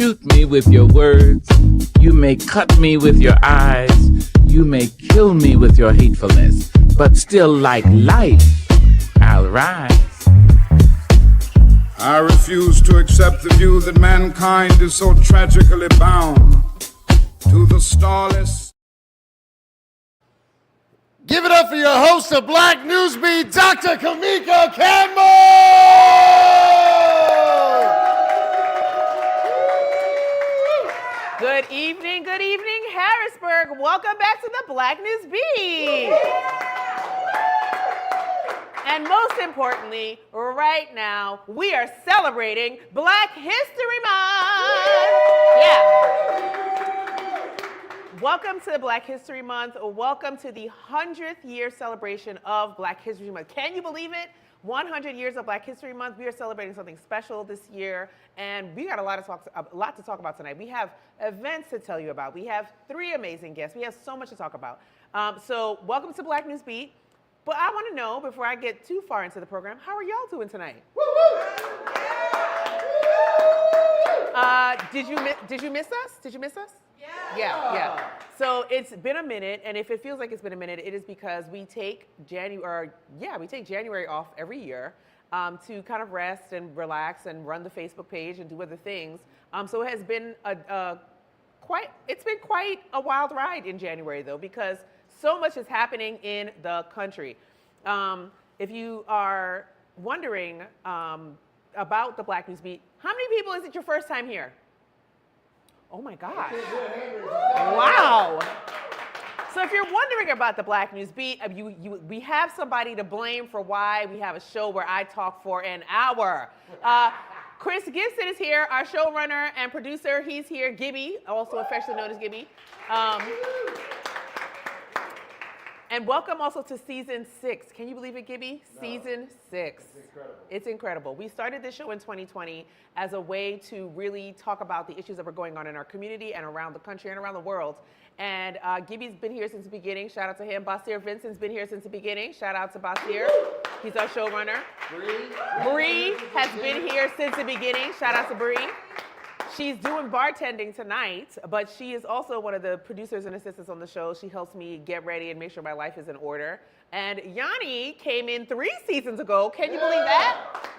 shoot me with your words. You may cut me with your eyes. You may kill me with your hatefulness. But still, like life, I'll rise. I refuse to accept the view that mankind is so tragically bound to the starless. Give it up for your host of Black NewsBeat, Dr. Kimeka Campbell! Good evening, Harrisburg. Welcome back to the Black NewsBeat. And most importantly, right now, we are celebrating Black History Month. Yeah. Welcome to Black History Month. Welcome to the 100th year celebration of Black History Month. Can you believe it? 100 years of Black History Month. We are celebrating something special this year, and we got a lot to talk about tonight. We have events to tell you about. We have 3 amazing guests. We have so much to talk about. So welcome to Black NewsBeat. But I want to know, before I get too far into the program, how are y'all doing tonight? Did you miss us? Did you miss us? Yeah. So it's been a minute, and if it feels like it's been a minute, it is because we take January off every year to kind of rest and relax and run the Facebook page and do other things. So it has been quite a wild ride in January though, because so much is happening in the country. If you are wondering about the Black NewsBeat, how many people is it your first time here? Oh my God. Wow. So if you're wondering about the Black NewsBeat, we have somebody to blame for why we have a show where I talk for an hour. Chris Gibson is here, our showrunner and producer. He's here. Gibby, also affectionately known as Gibby. And welcome also to season 6. Can you believe it, Gibby? No. Season 6. It's incredible. It's incredible. We started this show in 2020 as a way to really talk about the issues that were going on in our community and around the country and around the world. And Gibby's been here since the beginning. Shout out to him. Basir Vincent's been here since the beginning. Shout out to Basir. He's our showrunner. Bree has been here since the beginning. Shout out to Bree. She's doing bartending tonight, but she is also one of the producers and assistants on the show. She helps me get ready and make sure my life is in order. And Yanni came in 3 seasons ago. Can you believe that?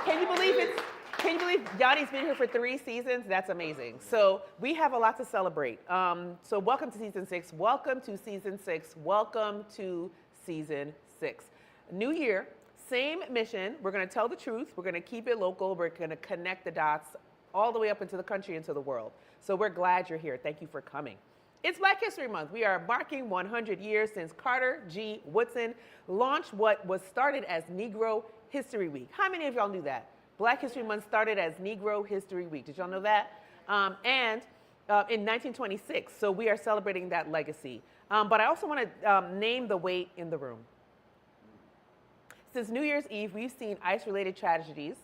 Can you believe Yanni's been here for 3 seasons? That's amazing. So we have a lot to celebrate. So welcome to season 6. Welcome to season 6. Welcome to season 6. New year, same mission. We're going to tell the truth. We're going to keep it local. We're going to connect the dots all the way up into the country and to the world. So we're glad you're here. Thank you for coming. It's Black History Month. We are marking 100 years since Carter G. Woodson launched what was started as Negro History Week. How many of y'all knew that? Black History Month started as Negro History Week. Did y'all know that? In 1926, so we are celebrating that legacy. But I also want to name the weight in the room. Since New Year's Eve, we've seen ICE-related tragedies,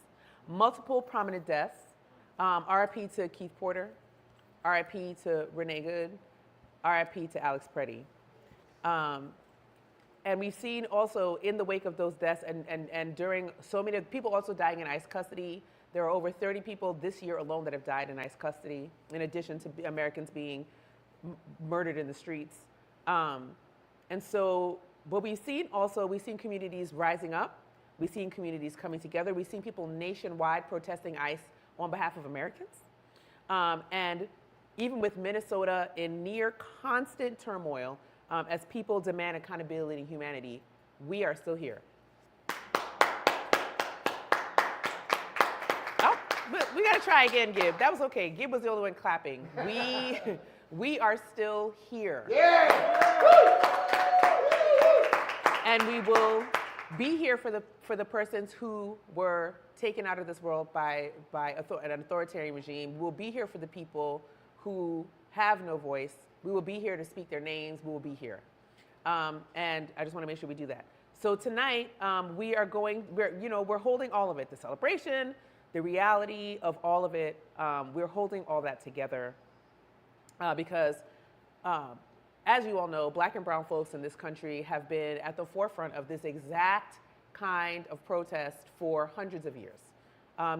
multiple prominent deaths, RIP to Keith Porter, RIP to Renee Good, RIP to Alex Preddy. And we've seen also in the wake of those deaths and during so many people also dying in ICE custody. There are over 30 people this year alone that have died in ICE custody, in addition to Americans being murdered in the streets. And so what we've seen communities rising up. We've seen communities coming together. We've seen people nationwide protesting ICE on behalf of Americans. And even with Minnesota in near constant turmoil, as people demand accountability and humanity, we are still here. Oh, but we gotta try again, Gib. That was okay. Gib was the only one clapping. We are still here. Yeah. And we will be here for the persons who were taken out of this world by an authoritarian regime. We'll be here for the people who have no voice. We will be here to speak their names. We will be here. And I just want to make sure we do that. So tonight, we're holding all of it, the celebration, the reality of all of it. We're holding all that together because as you all know, Black and brown folks in this country have been at the forefront of this exact kind of protest for hundreds of years.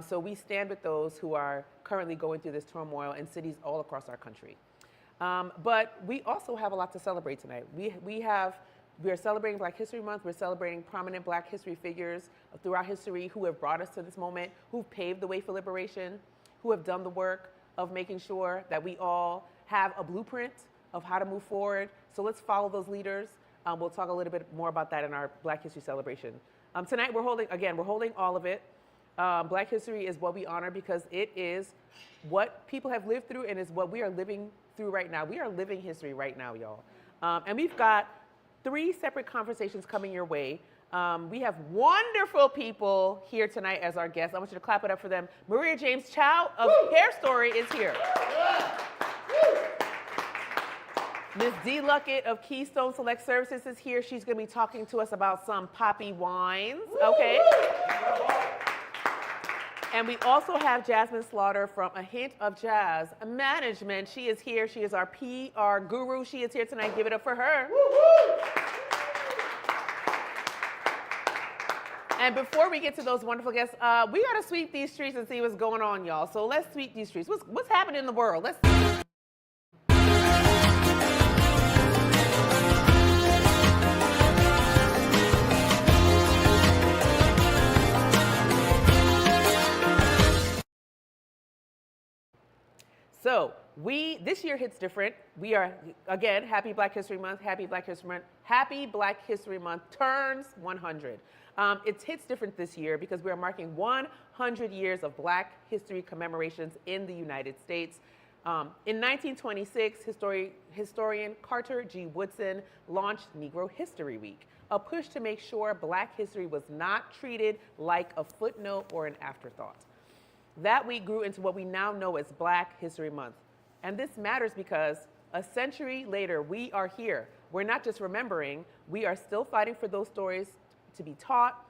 So we stand with those who are currently going through this turmoil in cities all across our country. But we also have a lot to celebrate tonight. We are celebrating Black History Month. We're celebrating prominent Black history figures throughout history who have brought us to this moment, who've paved the way for liberation, who have done the work of making sure that we all have a blueprint of how to move forward. So let's follow those leaders. We'll talk a little bit more about that in our Black History celebration. Tonight we're holding all of it. Black history is what we honor because it is what people have lived through and is what we are living through right now. We are living history right now, y'all. And we've got 3 separate conversations coming your way. We have wonderful people here tonight as our guests. I want you to clap it up for them. Maria James-Thiaw of HairStory is here. Ms. D. Luckett of Keystone Select Services is here. She's going to be talking to us about some poppy wines, okay? And we also have Jazmin Slaughter from A Hint of Jazz Management. She is here. She is our PR guru. She is here tonight. Give it up for her. And before we get to those wonderful guests, we got to sweep these streets and see what's going on, y'all. So let's sweep these streets. What's happening in the world? Let's. So this year hits different. We are, again, happy Black History Month, happy Black History Month. Happy Black History Month turns 100. It hits different this year because we are marking 100 years of Black history commemorations in the United States. In 1926, historian Carter G. Woodson launched Negro History Week, a push to make sure Black history was not treated like a footnote or an afterthought. That week grew into what we now know as Black History Month. And this matters because a century later, we are here. We're not just remembering, we are still fighting for those stories to be taught.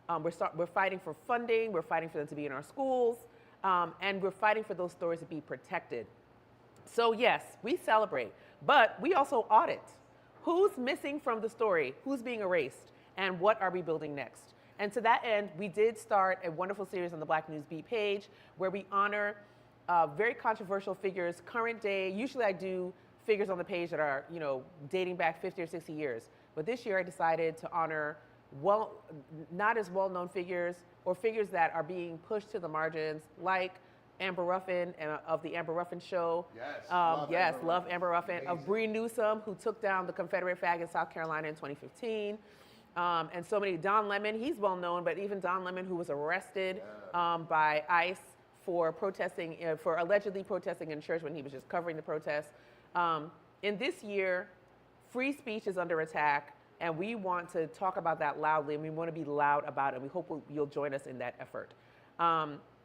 We're fighting for funding, we're fighting for them to be in our schools, and we're fighting for those stories to be protected. So yes, we celebrate, but we also audit. Who's missing from the story? Who's being erased? And what are we building next? And to that end, we did start a wonderful series on the Black NewsBeat page where we honor very controversial figures, current day. Usually I do figures on the page that are, dating back 50 or 60 years. But this year I decided to honor not as well-known figures or figures that are being pushed to the margins, like Amber Ruffin of the Amber Ruffin Show. Yes, love Amber Ruffin. Amazing. Of Bree Newsome, who took down the Confederate flag in South Carolina in 2015. And so many, Don Lemon, he's well known, but even Don Lemon, who was arrested by ICE for protesting, for allegedly protesting in church when he was just covering the protest. In this year, free speech is under attack, and we want to talk about that loudly, and we want to be loud about it, and we hope you'll join us in that effort.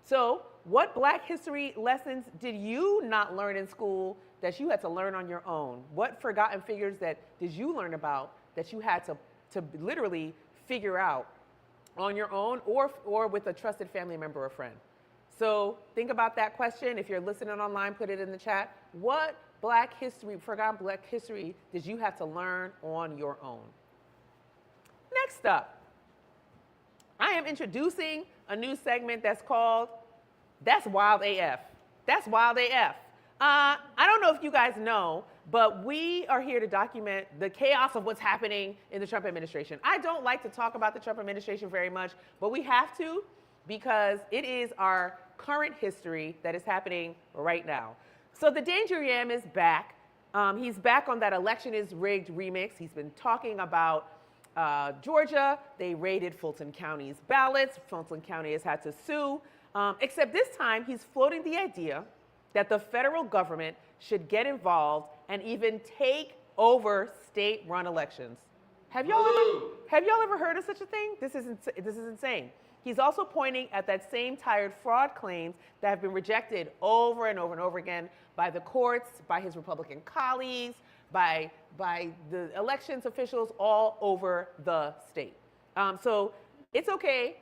So what Black history lessons did you not learn in school that you had to learn on your own? What forgotten figures did you learn about that you had to literally figure out on your own or with a trusted family member or friend? So think about that question. If you're listening online, put it in the chat. What forgotten Black history did you have to learn on your own? Next up, I am introducing a new segment that's called That's Wild AF. That's Wild AF. I don't know if you guys know, but we are here to document the chaos of what's happening in the Trump administration. I don't like to talk about the Trump administration very much, but we have to because it is our current history that is happening right now. So the Danger Yam is back. He's back on that election is rigged remix. He's been talking about Georgia. They raided Fulton County's ballots. Fulton County has had to sue, except this time he's floating the idea that the federal government should get involved and even take over state-run elections. Have y'all ever heard of such a thing? This is insane. He's also pointing at that same tired fraud claims that have been rejected over and over and over again by the courts, by his Republican colleagues, by the elections officials all over the state. So it's okay.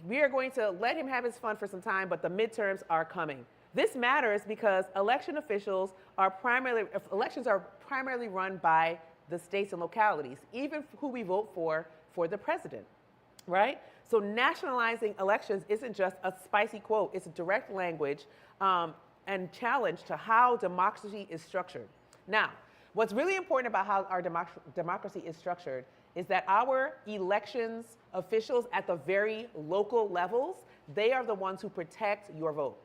We are going to let him have his fun for some time, but the midterms are coming. This matters because elections are primarily run by the states and localities, even who we vote for the president, right? So nationalizing elections isn't just a spicy quote, it's a direct language and challenge to how democracy is structured. Now, what's really important about how our democracy is structured is that our elections officials at the very local levels, they are the ones who protect your vote.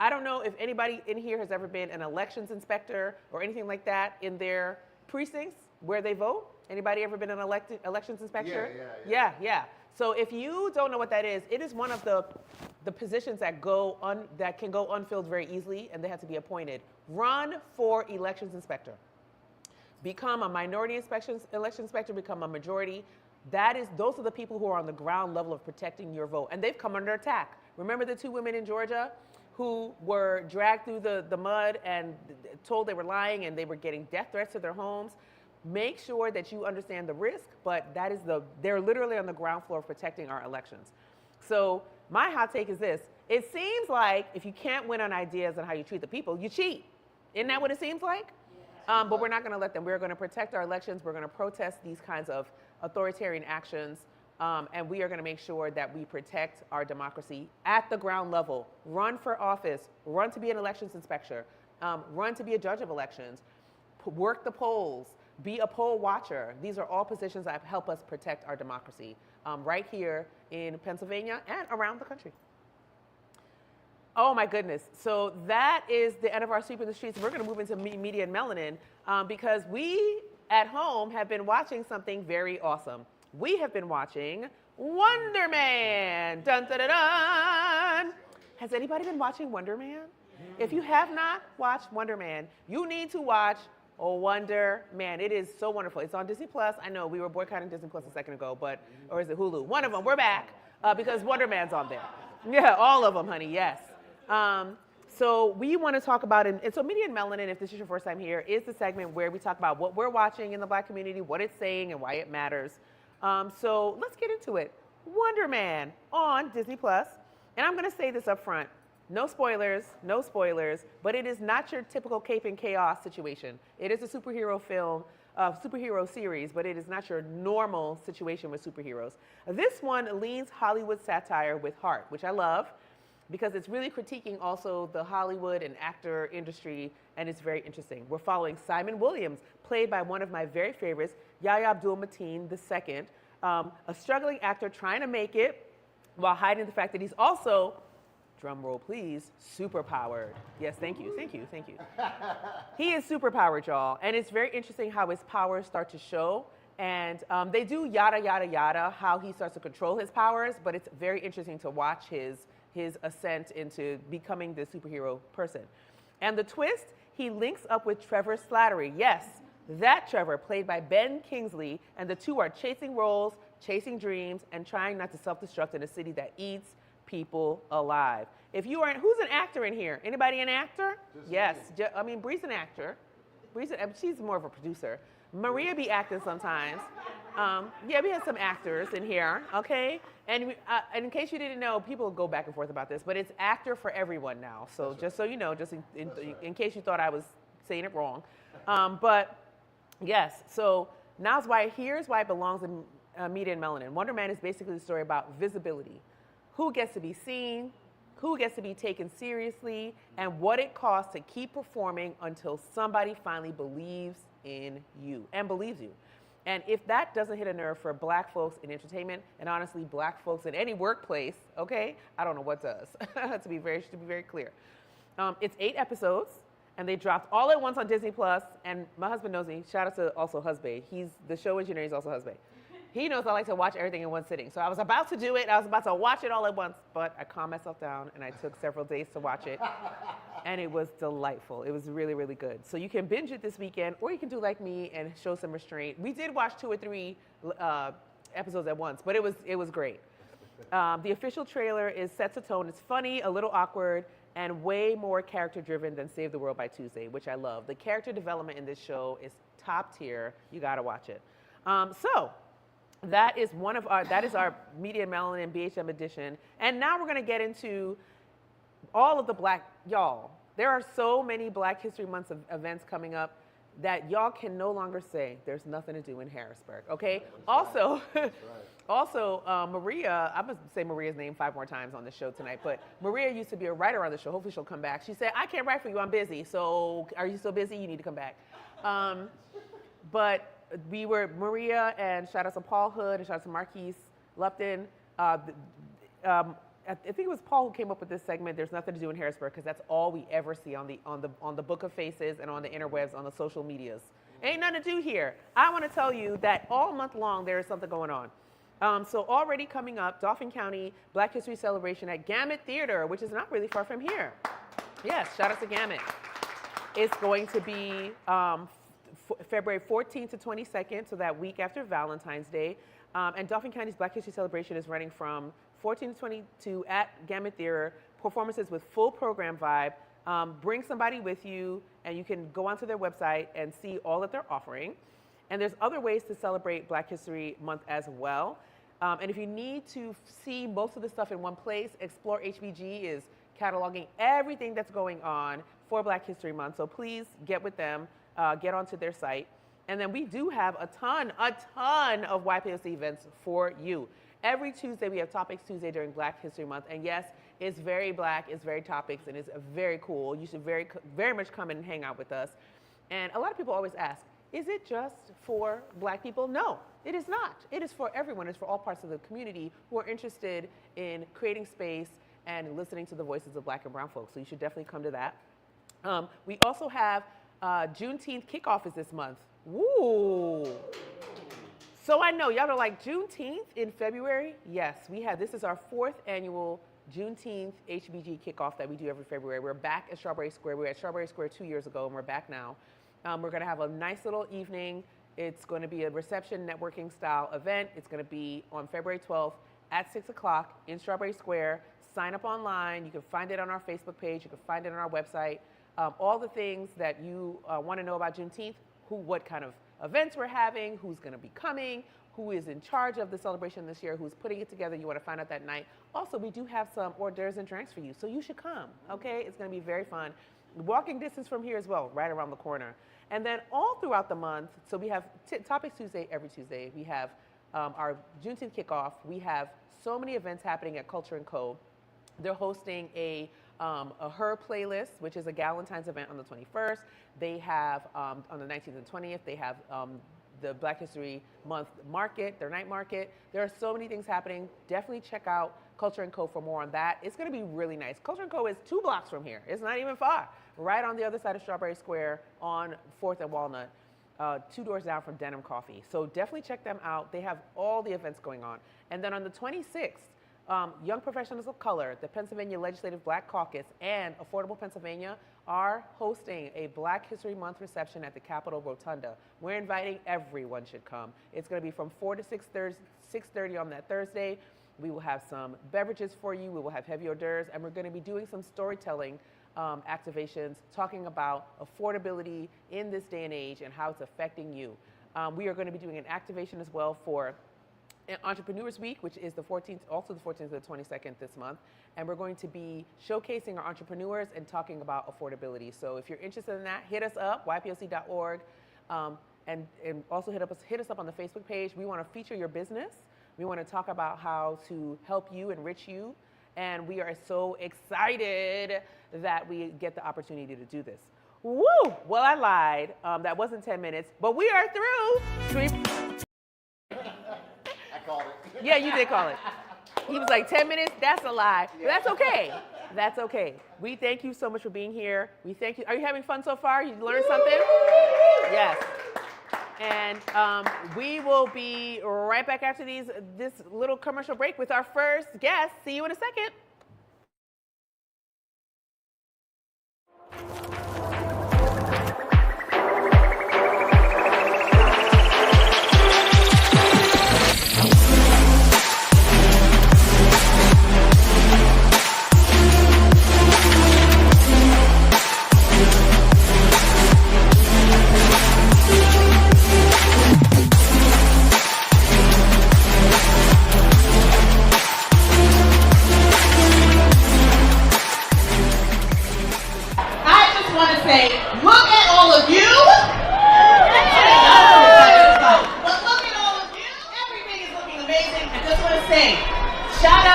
I don't know if anybody in here has ever been an elections inspector or anything like that in their precincts where they vote. Anybody ever been an elections inspector? Yeah. So if you don't know what that is, it is one of the positions that can go unfilled very easily, and they have to be appointed. Run for elections inspector. Become a minority election inspector, become a majority. Those are the people who are on the ground level of protecting your vote, and they've come under attack. Remember the 2 women in Georgia who were dragged through the mud and told they were lying and they were getting death threats to their homes? Make sure that you understand the risk, but they're literally on the ground floor of protecting our elections. So my hot take is this. It seems like if you can't win on ideas and how you treat the people, you cheat. Isn't that what it seems like? But we're not going to let them. We're going to protect our elections. We're going to protest these kinds of authoritarian actions. And we are going to make sure that we protect our democracy at the ground level. Run for office. Run to be an elections inspector. Run to be a judge of elections. Work the polls. Be a poll watcher. These are all positions that help us protect our democracy right here in Pennsylvania and around the country. Oh my goodness. So that is the end of our Sweep in the Streets. We're going to move into Media and Melanin because we at home have been watching something very awesome. We have been watching Wonder Man. Dun, dun, dun, dun. Has anybody been watching Wonder Man? If you have not watched Wonder Man, you need to watch Wonder Man. It is so wonderful. It's on Disney Plus. I know we were boycotting Disney Plus a second ago, or is it Hulu? One of them. We're back because Wonder Man's on there. Yeah, all of them, honey. Yes. So we want to talk about it. And so Media and Melanin, if this is your first time here, is the segment where we talk about what we're watching in the Black community, what it's saying, and why it matters. So let's get into it. Wonder Man on Disney Plus. And I'm going to say this up front. No spoilers, but it is not your typical cape and chaos situation. It is a superhero film, superhero series, but it is not your normal situation with superheroes. This one leans Hollywood satire with heart, which I love because it's really critiquing also the Hollywood and actor industry, and it's very interesting. We're following Simon Williams, played by one of my very favorites, Yahya Abdul-Mateen II, a struggling actor trying to make it while hiding the fact that he's also, drum roll please, superpowered. Yes, thank you. He is superpowered, y'all, and it's very interesting how his powers start to show, and they do yada, yada, yada, how he starts to control his powers, but it's very interesting to watch his ascent into becoming the superhero person. And the twist, he links up with Trevor Slattery. Yes, that Trevor, played by Ben Kingsley, and the two are chasing roles, chasing dreams, and trying not to self-destruct in a city that eats people alive. If you aren't, who's an actor in here? Anybody an actor? Yes, Bree's an actor. She's more of a producer. Maria be acting sometimes. We have some actors in here, okay? And in case you didn't know, people go back and forth about this, but it's actor for everyone now. So just so you know, just in case you thought I was saying it wrong. But yes, so here's why it belongs in Media and Melanin. Wonder Man is basically the story about visibility. Who gets to be seen, who gets to be taken seriously, and what it costs to keep performing until somebody finally believes in you and believes you. And if that doesn't hit a nerve for Black folks in entertainment, and honestly Black folks in any workplace, okay, I don't know what does. to be very clear. It's 8 episodes, and they dropped all at once on Disney Plus. And my husband knows me. Shout out to also husband. He's the show engineer. He's also husband. He knows I like to watch everything in one sitting. So I was about to do it. I was about to watch it all at once, but I calmed myself down, and I took several days to watch it. And it was delightful. It was really, really good. So you can binge it this weekend, or you can do like me and show some restraint. We did watch 2 or 3 episodes at once, but it was great. The official trailer sets a tone. It's funny, a little awkward, and way more character-driven than Save the World by Tuesday, which I love. The character development in this show is top tier. You gotta watch it. So that is our Media and Melanin BHM edition. And now we're gonna get into all of the Black, y'all. There are so many Black History Month events coming up. that y'all can no longer say there's nothing to do in Harrisburg, okay? Also, Maria, I'm gonna say Maria's name 5 more times on the show tonight, but Maria used to be a writer on the show. Hopefully she'll come back. She said, I can't write for you, I'm busy. So are you still busy? You need to come back. But we were, Maria, and shout out to Paul Hood and shout out to Marquise Lupton. I think it was Paul who came up with this segment, There's Nothing to Do in Harrisburg, because that's all we ever see on the Book of Faces and on the interwebs, on the social medias. Ain't nothing to do here. I want to tell you that all month long there is something going on. So already coming up, Dauphin County Black History Celebration at Gamut Theater, which is not really far from here. Yes, shout out to Gamut. It's going to be February 14th to 22nd, so that week after Valentine's Day. And Dauphin County's Black History Celebration is running from 14 to 22 at Gamut Theater, performances with full program vibe. Bring somebody with you, and you can go onto their website and see all that they're offering. And there's other ways to celebrate Black History Month as well. And if you need to see most of the stuff in one place, Explore HBG is cataloging everything that's going on for Black History Month. So please get with them, get onto their site. And then we do have a ton of YPOC events for you. Every Tuesday, we have Topics Tuesday during Black History Month. And yes, it's very Black, it's very topics, and it's very cool. You should very much come and hang out with us. And a lot of people always ask, is it just for Black people? No, it is not. It is for everyone. It's for all parts of the community who are interested in creating space and listening to the voices of Black and brown folks. So you should definitely come to that. We also have Juneteenth kickoff is this month. Woo! So I know y'all are like, Juneteenth in February? Yes, this is our 4th annual Juneteenth HBG kickoff that we do every February. We're back at Strawberry Square. We were at Strawberry Square 2 years ago, and we're back now. We're gonna have a nice little evening. It's gonna be a reception networking style event. It's gonna be on February 12th at 6 o'clock in Strawberry Square. Sign up online. You can find it on our Facebook page. You can find it on our website. All the things that you wanna know about Juneteenth, what kind of events we're having, who's gonna be coming, who is in charge of the celebration this year, who's putting it together. You wanna find out that night. Also, we do have some hors d'oeuvres and drinks for you, so you should come, okay? It's gonna be very fun. Walking distance from here as well, right around the corner. And then all throughout the month, so we have Topics Tuesday every Tuesday. We have our Juneteenth kickoff. We have so many events happening at Culture & Co. They're hosting a Her playlist, which is a Galentine's event on the 21st. They have, on the 19th and 20th, they have the Black History Month market, their night market. There are so many things happening. Definitely check out Culture & Co. for more on that. It's gonna be really nice. Culture & Co. is 2 blocks from here. It's not even far. Right on the other side of Strawberry Square on 4th and Walnut, 2 doors down from Denim Coffee. So definitely check them out. They have all the events going on. And then on the 26th, Young Professionals of Color, the Pennsylvania Legislative Black Caucus, and Affordable Pennsylvania are hosting a Black History Month reception at the Capitol Rotunda. We're inviting everyone should come. It's gonna be from 4 to 6:30 on that Thursday. We will have some beverages for you. We will have heavy hors d'oeuvres, and we're gonna be doing some storytelling activations, talking about affordability in this day and age and how it's affecting you. We are gonna be doing an activation as well for Entrepreneurs Week, which is the 14th, also the 14th to the 22nd this month. And we're going to be showcasing our entrepreneurs and talking about affordability. So if you're interested in that, hit us up, ypoc.org, and also hit us up on the Facebook page. We want to feature your business. We want to talk about how to help you, enrich you. And we are so excited that we get the opportunity to do this. Woo! Well, I lied. That wasn't 10 minutes, but we are through. Called it. Yeah, you did call it. He was like, 10 minutes? That's a lie. But that's okay. That's okay. We thank you so much for being here. We thank you. Are you having fun so far? You learned something? Yes. And we will be right back after this little commercial break with our first guest. See you in a second. Look at all of you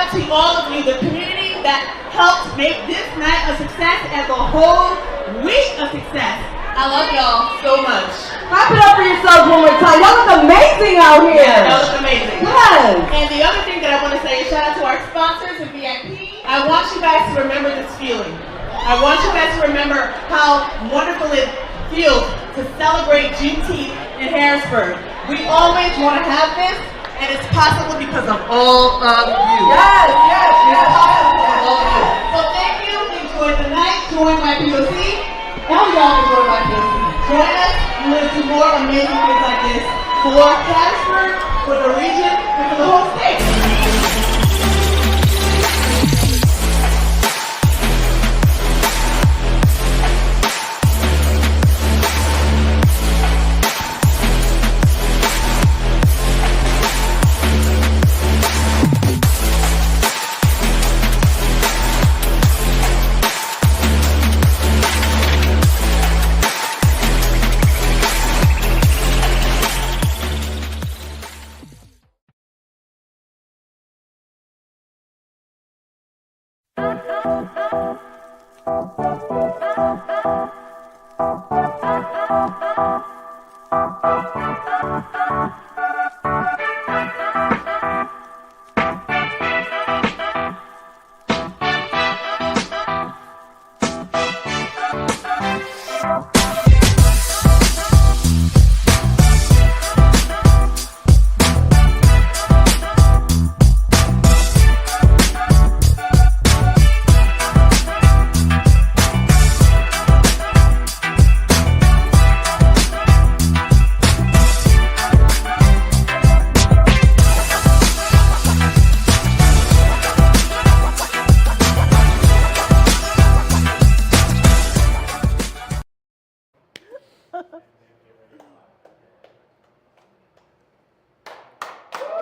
out to all of you, the community that helped make this night a success and the whole week a success. I love y'all so much. Clap it up for yourselves one more time. Y'all look amazing out here. Yeah, y'all look amazing. Yes. And the other thing that I want to say is shout out to our sponsors and VIP. I want you guys to remember this feeling. I want you guys to remember how wonderful it feels to celebrate Juneteenth in Harrisburg. We always want to have this, and it's possible because of all of you. Yes, yes, It's yes. possible because of all of you. So thank you. Enjoy the night. Join my POC. All y'all enjoy my POC. Join us. We're going to do more amazing things like this for Harrisburg, for the region, and for the whole state.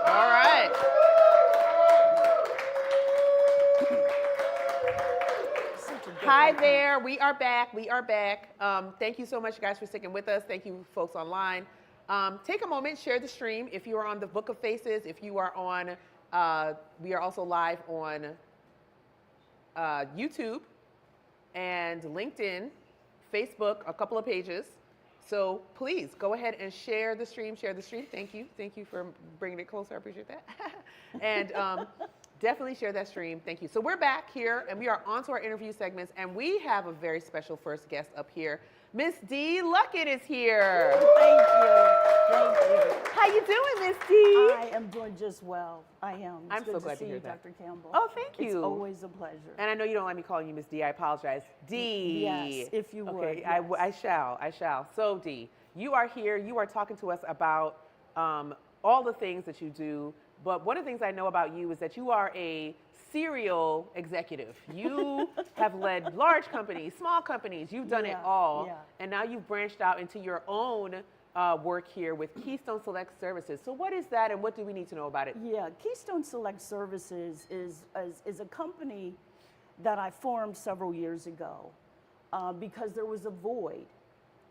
All right. Hi there. We are back. We are back. Thank you so much, guys, for sticking with us. Thank you, folks online. Take a moment, share the stream. If you are on the Book of Faces, if you are on, we are also live on YouTube and LinkedIn, Facebook, a couple of pages. So please go ahead and share the stream. Thank you. Thank you for bringing it closer. I appreciate that. And definitely share that stream. Thank you. So we're back here and we are on to our interview segments, and we have a very special first guest up here. Miss D. Luckett is here. Thank you. Thank you. How you doing, Miss D? I am doing just well. I am. It's I'm good so glad to see hear you, that. Dr. Campbell. Oh, thank you. It's always a pleasure. And I know you don't like me calling you Miss D. I apologize. D. Yes, if you would. Okay, Yes. I shall. So, D, you are here. You are talking to us about all the things that you do. But one of the things I know about you is that you are a serial executive. You have led large companies, small companies. You've done it all. Yeah. And now you've branched out into your own work here with Keystone Select Services. So what is that, and what do we need to know about it? Yeah, Keystone Select Services is a company that I formed several years ago because there was a void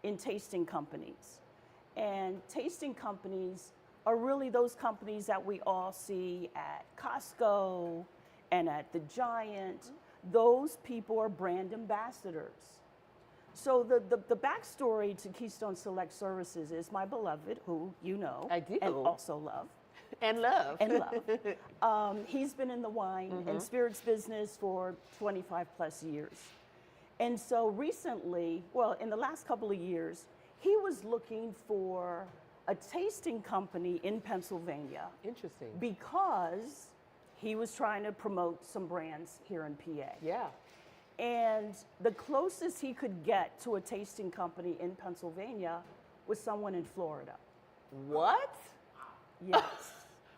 in tasting companies. And tasting companies are really those companies that we all see at Costco and at the Giant. Those people are brand ambassadors. So the backstory to Keystone Select Services is my beloved, who you know, I do. and also love. And love. And love. He's been in the wine and spirits business for 25 plus years. And so recently, well, in the last couple of years, he was looking for a tasting company in Pennsylvania. Interesting. Because he was trying to promote some brands here in PA. Yeah. And the closest he could get to a tasting company in Pennsylvania was someone in Florida. What? Yes.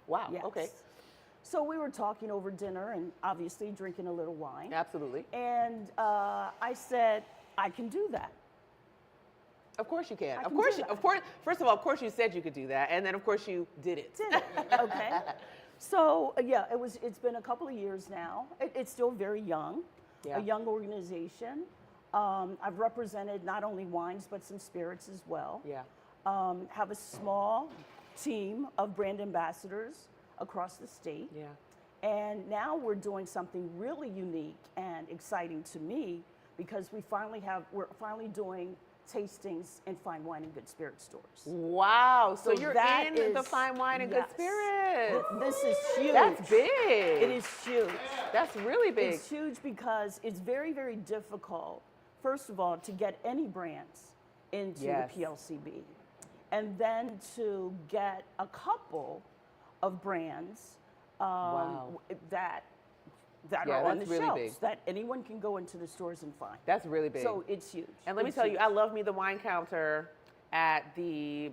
Wow. Yes. Okay. So we were talking over dinner and obviously drinking a little wine. Absolutely. And I said, I can do that. Of course you can. I Of can course. do that. Of course. First of all, of course you said you could do that, and then of course you did it. Did it, okay? So yeah, it's been a couple of years now. It's still very young, Yeah. a young organization. I've represented not only wines, but some spirits as well. Yeah. Have a small team of brand ambassadors across the state. Yeah. And now we're doing something really unique and exciting to me because we're finally doing tastings in fine wine and good spirit stores. Wow. So you're that in the is- fine wine and good yes. spirits. This is huge. That's big. It is huge. That's really big. It's huge because it's very, very difficult, first of all, to get any brands into Yes. the PLCB. And then to get a couple of brands Wow. that Yeah, are on the that's really shelves big. that anyone can go into the stores and find. That's really big. So it's huge. And let me It's tell you, huge. I love me the wine counter at the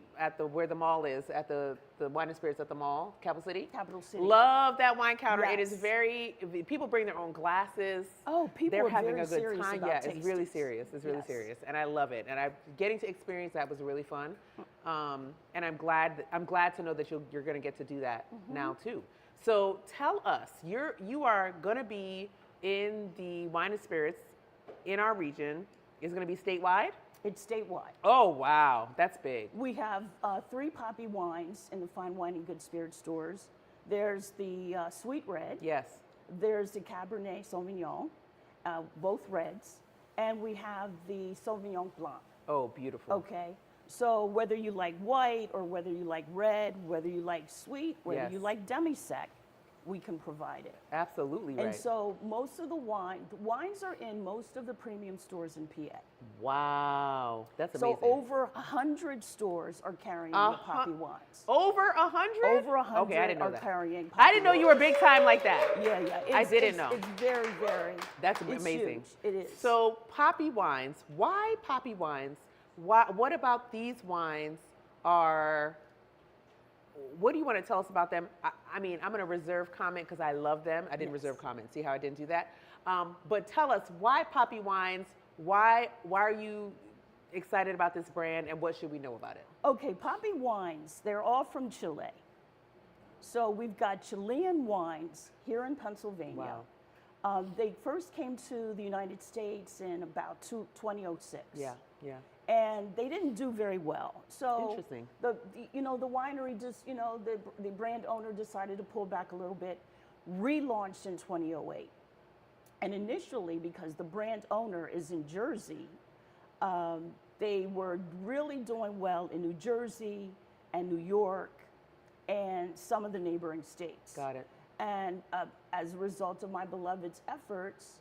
where the mall is, at the wine and spirits at the mall, Capital City. Capital City. Love that wine counter. It is Yes. very, people bring their own glasses. Oh, people They're are having very a good serious time. about Yeah, it's really tastings. serious. It's really Yes. serious, and I love it. And getting to experience that was really fun. And I'm glad to know that you're going to get to do that Mm-hmm. now too. So tell us, you are going to be in the wine and spirits in our region. Is going to be statewide? It's statewide. Oh wow, that's big. We have 3 poppy wines in the fine wine and good spirit stores. There's the sweet red. Yes. There's the Cabernet Sauvignon, both reds, and we have the Sauvignon Blanc. Oh, beautiful. Okay, so whether you like white or whether you like red, whether you like sweet, whether Yes. you like demi-sec, we can provide it. Absolutely right. And so most of the wines are in most of the premium stores in PA. Wow, that's amazing. So over 100 stores are carrying the poppy wines. Over 100? Over 100 Okay, I didn't know are that. carrying poppy I didn't know you were big time like that. Yeah, yeah. I didn't know. It's very, very. That's it's amazing. Huge. It is. So poppy wines. Why poppy wines? What about these wines are? What do you want to tell us about them? I mean, I'm going to reserve comment because I love them. I didn't Yes. reserve comment. See how I didn't do that? But tell us why poppy wines. Why are you excited about this brand, and what should we know about it? Okay, poppy wines, they're all from Chile. So we've got Chilean wines here in Pennsylvania. Wow. They first came to the United States in about 2006. Yeah. And they didn't do very well. So Interesting. the winery just, the brand owner decided to pull back a little bit, relaunched in 2008. And initially, because the brand owner is in Jersey, they were really doing well in New Jersey and New York and some of the neighboring states. Got it. And as a result of my beloved's efforts,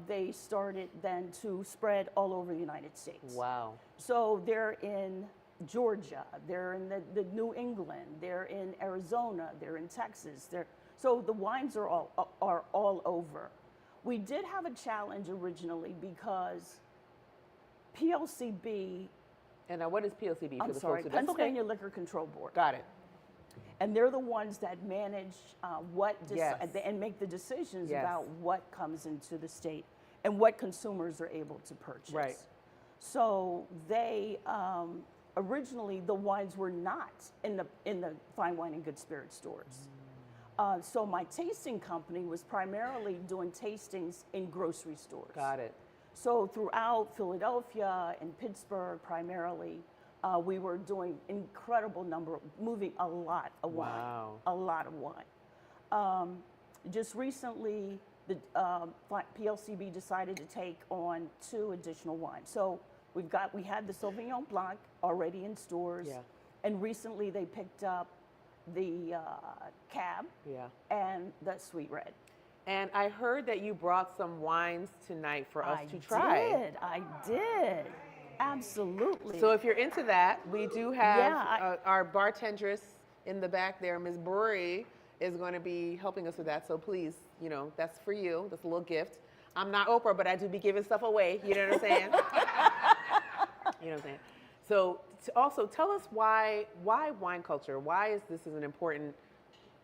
they started then to spread all over the United States. Wow. So they're in Georgia, they're in the New England, they're in Arizona, they're in Texas. So the wines are all over. We did have a challenge originally because PLCB, And now what is PLCB? I'm for the sorry, folks who- that's Pennsylvania Liquor Control Board. Got it. And they're the ones that manage Yes. and make the decisions Yes. about what comes into the state and what consumers are able to purchase. Right. So they originally the wines were not in the fine wine and good spirit stores. So my tasting company was primarily doing tastings in grocery stores. Got it. So throughout Philadelphia and Pittsburgh primarily, we were doing incredible moving a lot of wine. Wow. A lot of wine. Just recently, the PLCB decided to take on 2 additional wines. So we had the Sauvignon Blanc already in stores. Yeah. And recently they picked up the Cab Yeah. and the Sweet Red. And I heard that you brought some wines tonight for us to try. I did. Absolutely. So if you're into that, we do have Yeah, our bartendress in the back there, Ms. Brewery, is going to be helping us with that. So please, that's for you. That's a little gift. I'm not Oprah, but I do be giving stuff away. You know what I'm saying? You know what I'm saying? So also tell us why wine culture? Why is this an important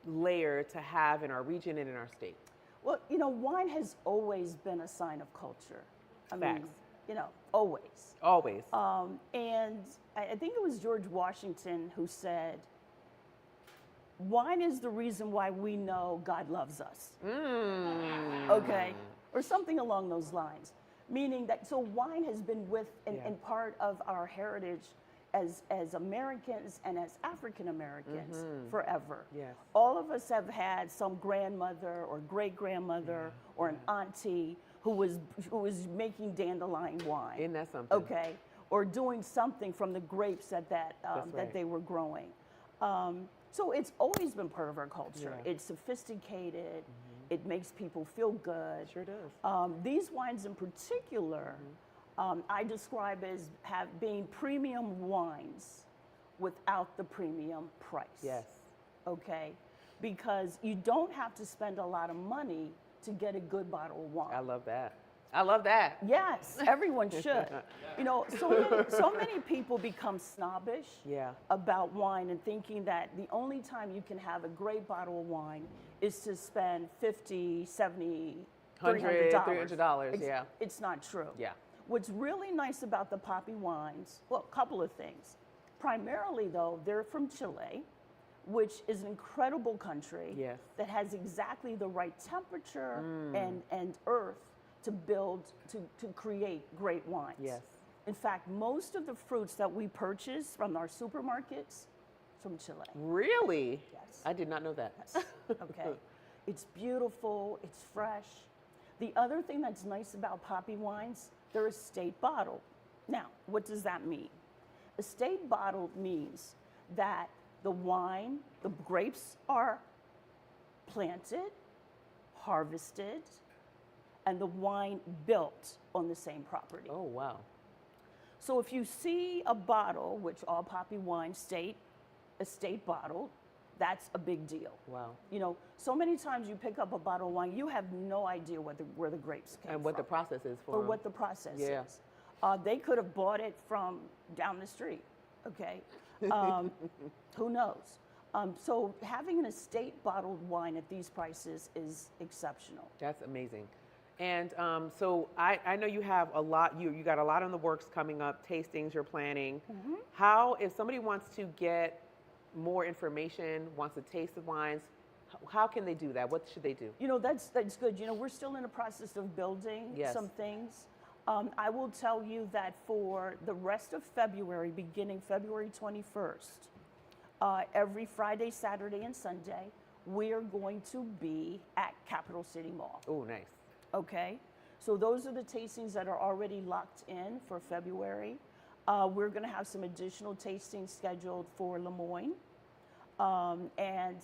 layer to have in our region and in our state? Well, wine has always been a sign of culture. I Facts. mean, always. Always. And I think it was George Washington who said, wine is the reason why we know God loves us. Okay? Or something along those lines. Meaning that, so wine has been and part of our heritage as Americans and as African Americans forever. Yes. All of us have had some grandmother or great grandmother or an auntie who was making dandelion wine. Isn't that something? Okay, or doing something from the grapes that right. they were growing. So it's always been part of our culture. Yeah. It's sophisticated. It makes people feel good. Sure does. These wines in particular, I describe as being premium wines without the premium price. Yes. Okay, because you don't have to spend a lot of money to get a good bottle of wine. I love that. I love that. Yes, everyone should. You know, so many people become snobbish Yeah. about wine and thinking that the only time you can have a great bottle of wine is to spend $50, $70, $300. $300, yeah. It's not true. Yeah. What's really nice about the poppy wines, well, a couple of things. Primarily, though, they're from Chile, which is an incredible country Yes. that has exactly the right temperature and earth to create great wines. Yes. In fact, most of the fruits that we purchase from our supermarkets from Chile. Really? Yes. I did not know that. Okay. It's beautiful, it's fresh. The other thing that's nice about poppy wines, they're estate bottled. Now, what does that mean? Estate bottled means that the wine, the grapes are planted, harvested, and the wine built on the same property. Oh, wow. So if you see a bottle, which all poppy wines state estate bottled, that's a big deal. Wow. You know, so many times you pick up a bottle of wine, you have no idea where the grapes came from. And what the process is for or them. what the process Yeah. is. They could have bought it from down the street, okay? Who knows? So having an estate bottled wine at these prices is exceptional. That's amazing. And so I know you have a lot, you got a lot in the works coming up, tastings you're planning. How, if somebody wants to get more information, wants to taste the wines, how can they do that? What should they do? You know, that's good. You know, we're still in the process of building Yes. some things. I will tell you that for the rest of February, beginning February 21st, every Friday, Saturday, and Sunday, we're going to be at Capital City Mall. Oh, nice. Okay, so those are the tastings that are already locked in for February. We're going to have some additional tastings scheduled for Lemoyne, and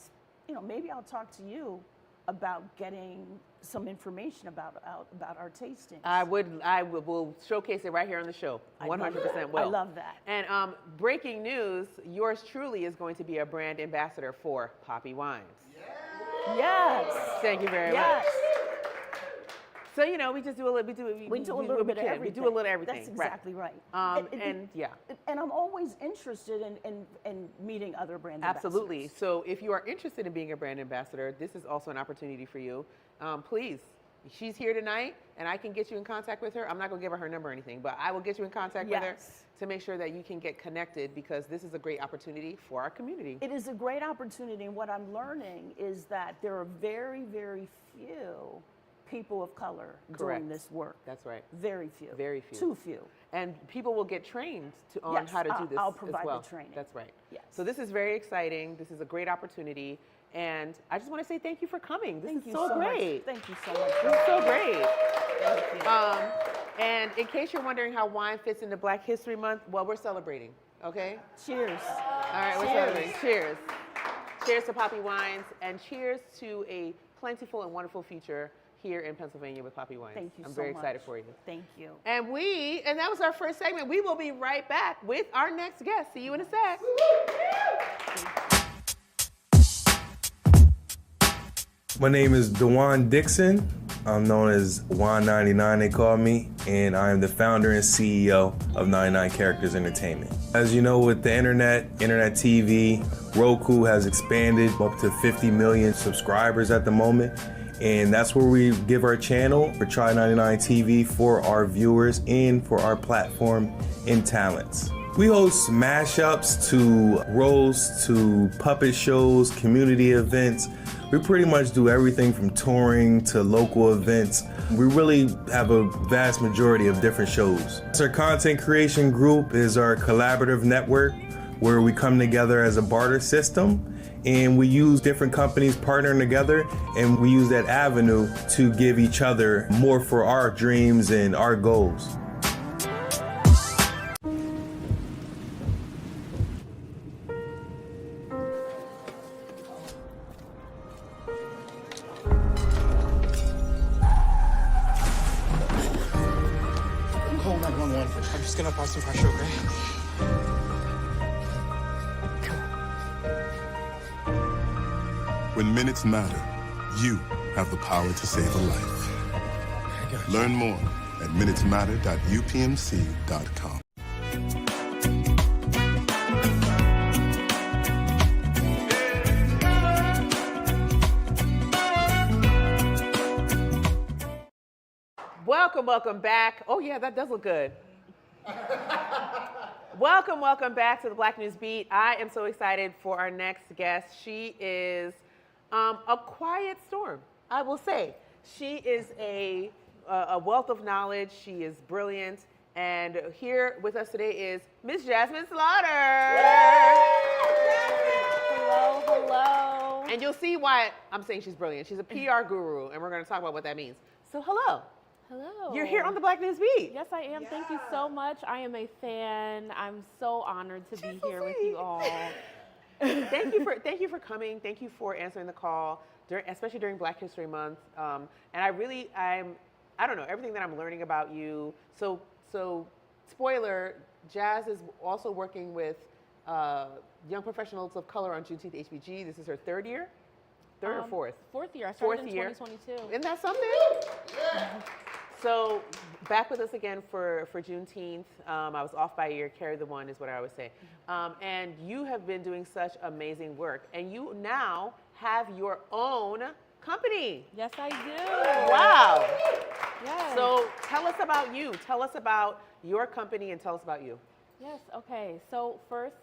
you know, maybe I'll talk to you about getting some information about our tastings. I will showcase it right here on the show. 100% will. I love that. And breaking news, yours truly is going to be a brand ambassador for Poppy Wines. Yes. Thank you very Yes. much. So, you know, we just do a little, We do a little bit of everything. We do a little everything. That's exactly right. And yeah. And I'm always interested in meeting other brand Absolutely. ambassadors. So if you are interested in being a brand ambassador, this is also an opportunity for you. Please, she's here tonight, and I can get you in contact with her. I'm not going to give her number or anything, but I will get you in contact with her Yes. to make sure that you can get connected, because this is a great opportunity for our community. It is a great opportunity, and what I'm learning is that there are very, very few people of color Correct. doing this work. That's right. Very few. Very few. Too few. And people will get trained on Yes, how to do this I'll provide as well. the training. That's right. Yes. So this is very exciting. This is a great opportunity. And I just want to say thank you for coming. This Thank is you so so great. much. Thank you so much. This is so great. Thank you. And in case you're wondering how wine fits into Black History Month, well, we're celebrating, okay? Cheers. All right, we're celebrating. Cheers. Cheers to Poppy Wines, and cheers to a plentiful and wonderful future here in Pennsylvania with Poppy Wines. Thank you I'm so very much. excited for you. Thank you. And that was our first segment. We will be right back with our next guest. See you in a sec. My name is Dewan Dixon. I'm known as Juan99, they call me, and I am the founder and CEO of 99 Characters Entertainment. As you know, with the internet TV, Roku has expanded up to 50 million subscribers at the moment. And that's where we give our channel for Try 99 TV for our viewers and for our platform and talents. We host mashups to roasts to puppet shows, community events. We pretty much do everything from touring to local events. We really have a vast majority of different shows. Our content creation group is our collaborative network where we come together as a barter system, and we use different companies partnering together, and we use that avenue to give each other more for our dreams and our goals. I'm just gonna apply some pressure, okay? When minutes matter, you have the power to save a life. Learn more at minutesmatter.upmc.com. Welcome back. Oh yeah, that does look good. Welcome back to the Black News Beat. I am so excited for our next guest. She is a quiet storm, I will say. She is a wealth of knowledge. She is brilliant. And here with us today is Miss Jazmin Slaughter. Hello. And you'll see why I'm saying she's brilliant. She's a PR guru, and we're going to talk about what that means. So hello. Hello. You're here on the Black News Beat. Yes, I am. Yeah. Thank you so much. I am a fan. I'm so honored to be here with you all. Thank you for coming. Thank you for answering the call, especially during Black History Month. And I don't know, everything that I'm learning about you. So spoiler, Jazz is also working with young professionals of color on Juneteenth HBG. This is her third year? Third or fourth? Fourth year. I started in 2022. Isn't that something? Yeah. So back with us again for Juneteenth. I was off by a year, carry the one is what I always say. And you have been doing such amazing work. And you now have your own company. Yes, I do. Wow. Yes. So tell us about you. Tell us about your company and tell us about you. Yes, okay. So first,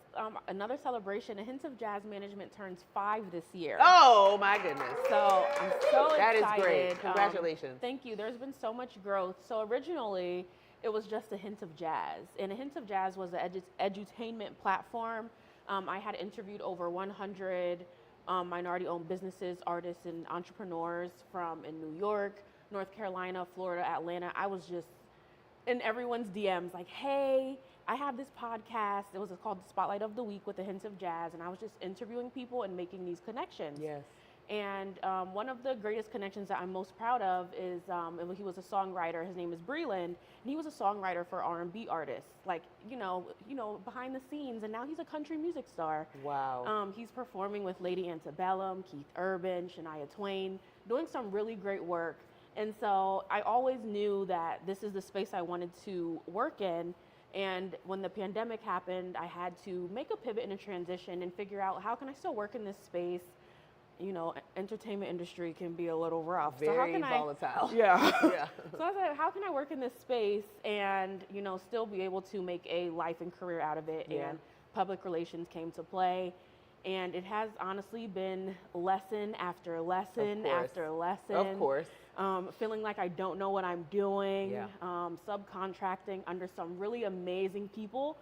another celebration. A Hint of Jazz Management turns 5 this year. Oh my goodness. So I'm so excited. That is great. Congratulations. Thank you. There's been so much growth. So originally, it was just A Hint of Jazz. And A Hint of Jazz was an edutainment platform. I had interviewed over 100 minority-owned businesses, artists, and entrepreneurs from in New York, North Carolina, Florida, Atlanta. I was just in everyone's DMs like, hey, I have this podcast. It was called The Spotlight of the Week with A Hint of Jazz. And I was just interviewing people and making these connections. Yes. And one of the greatest connections that I'm most proud of is, he was a songwriter. His name is Breland, and he was a songwriter for R&B artists, like, you know, behind the scenes. And now he's a country music star. Wow. He's performing with Lady Antebellum, Keith Urban, Shania Twain, doing some really great work. And so I always knew that this is the space I wanted to work in. And when the pandemic happened, I had to make a pivot and a transition and figure out how can I still work in this space. You know, entertainment industry can be a little rough. Very so how can volatile. Yeah. Yeah. So I said, how can I work in this space and, still be able to make a life and career out of it? Yeah. And public relations came to play. And it has honestly been lesson after lesson after lesson. Of course. Feeling like I don't know what I'm doing. Yeah. Subcontracting under some really amazing people.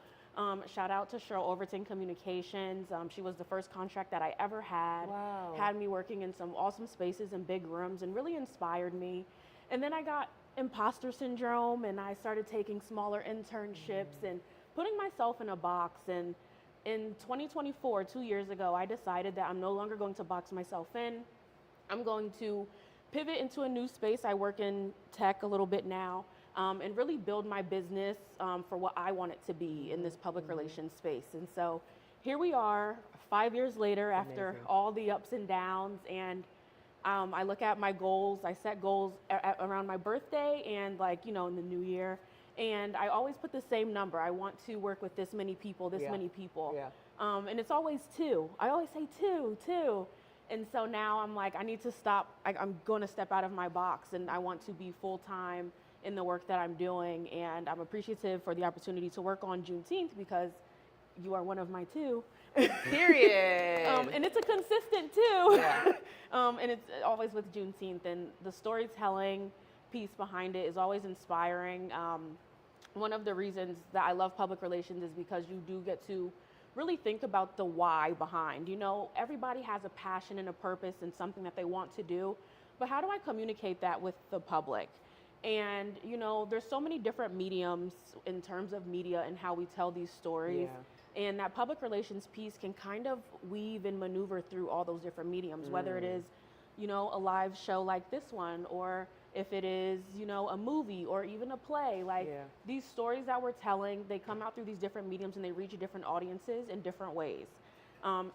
Shout out to Cheryl Overton Communications. She was the first contract that I ever had. Wow. Had me working in some awesome spaces and big rooms and really inspired me. And then I got imposter syndrome and I started taking smaller internships and putting myself in a box. And in 2024, 2 years ago, I decided that I'm no longer going to box myself in. I'm going to pivot into a new space. I work in tech a little bit now. And really build my business for what I want it to be in this public relations space. And so here we are 5 years later after all the ups and downs. And I look at my goals. I set goals around my birthday and in the new year. And I always put the same number. I want to work with this many people, many people. Yeah. And it's always 2. I always say 2. And so now I'm like, I need to stop. I'm going to step out of my box and I want to be full-time in the work that I'm doing, and I'm appreciative for the opportunity to work on Juneteenth because you are one of my two. Period. And it's a consistent two. Yeah. And it's always with Juneteenth, and the storytelling piece behind it is always inspiring. One of the reasons that I love public relations is because you do get to really think about the why behind. You know, everybody has a passion and a purpose and something that they want to do, but how do I communicate that with the public? And, you know, there's so many different mediums in terms of media and how we tell these stories. Yeah. And that public relations piece can kind of weave and maneuver through all those different mediums, whether it is, you know, a live show like this one, or if it is, you know, a movie or even a play. Like these stories that we're telling, they come out through these different mediums and they reach different audiences in different ways.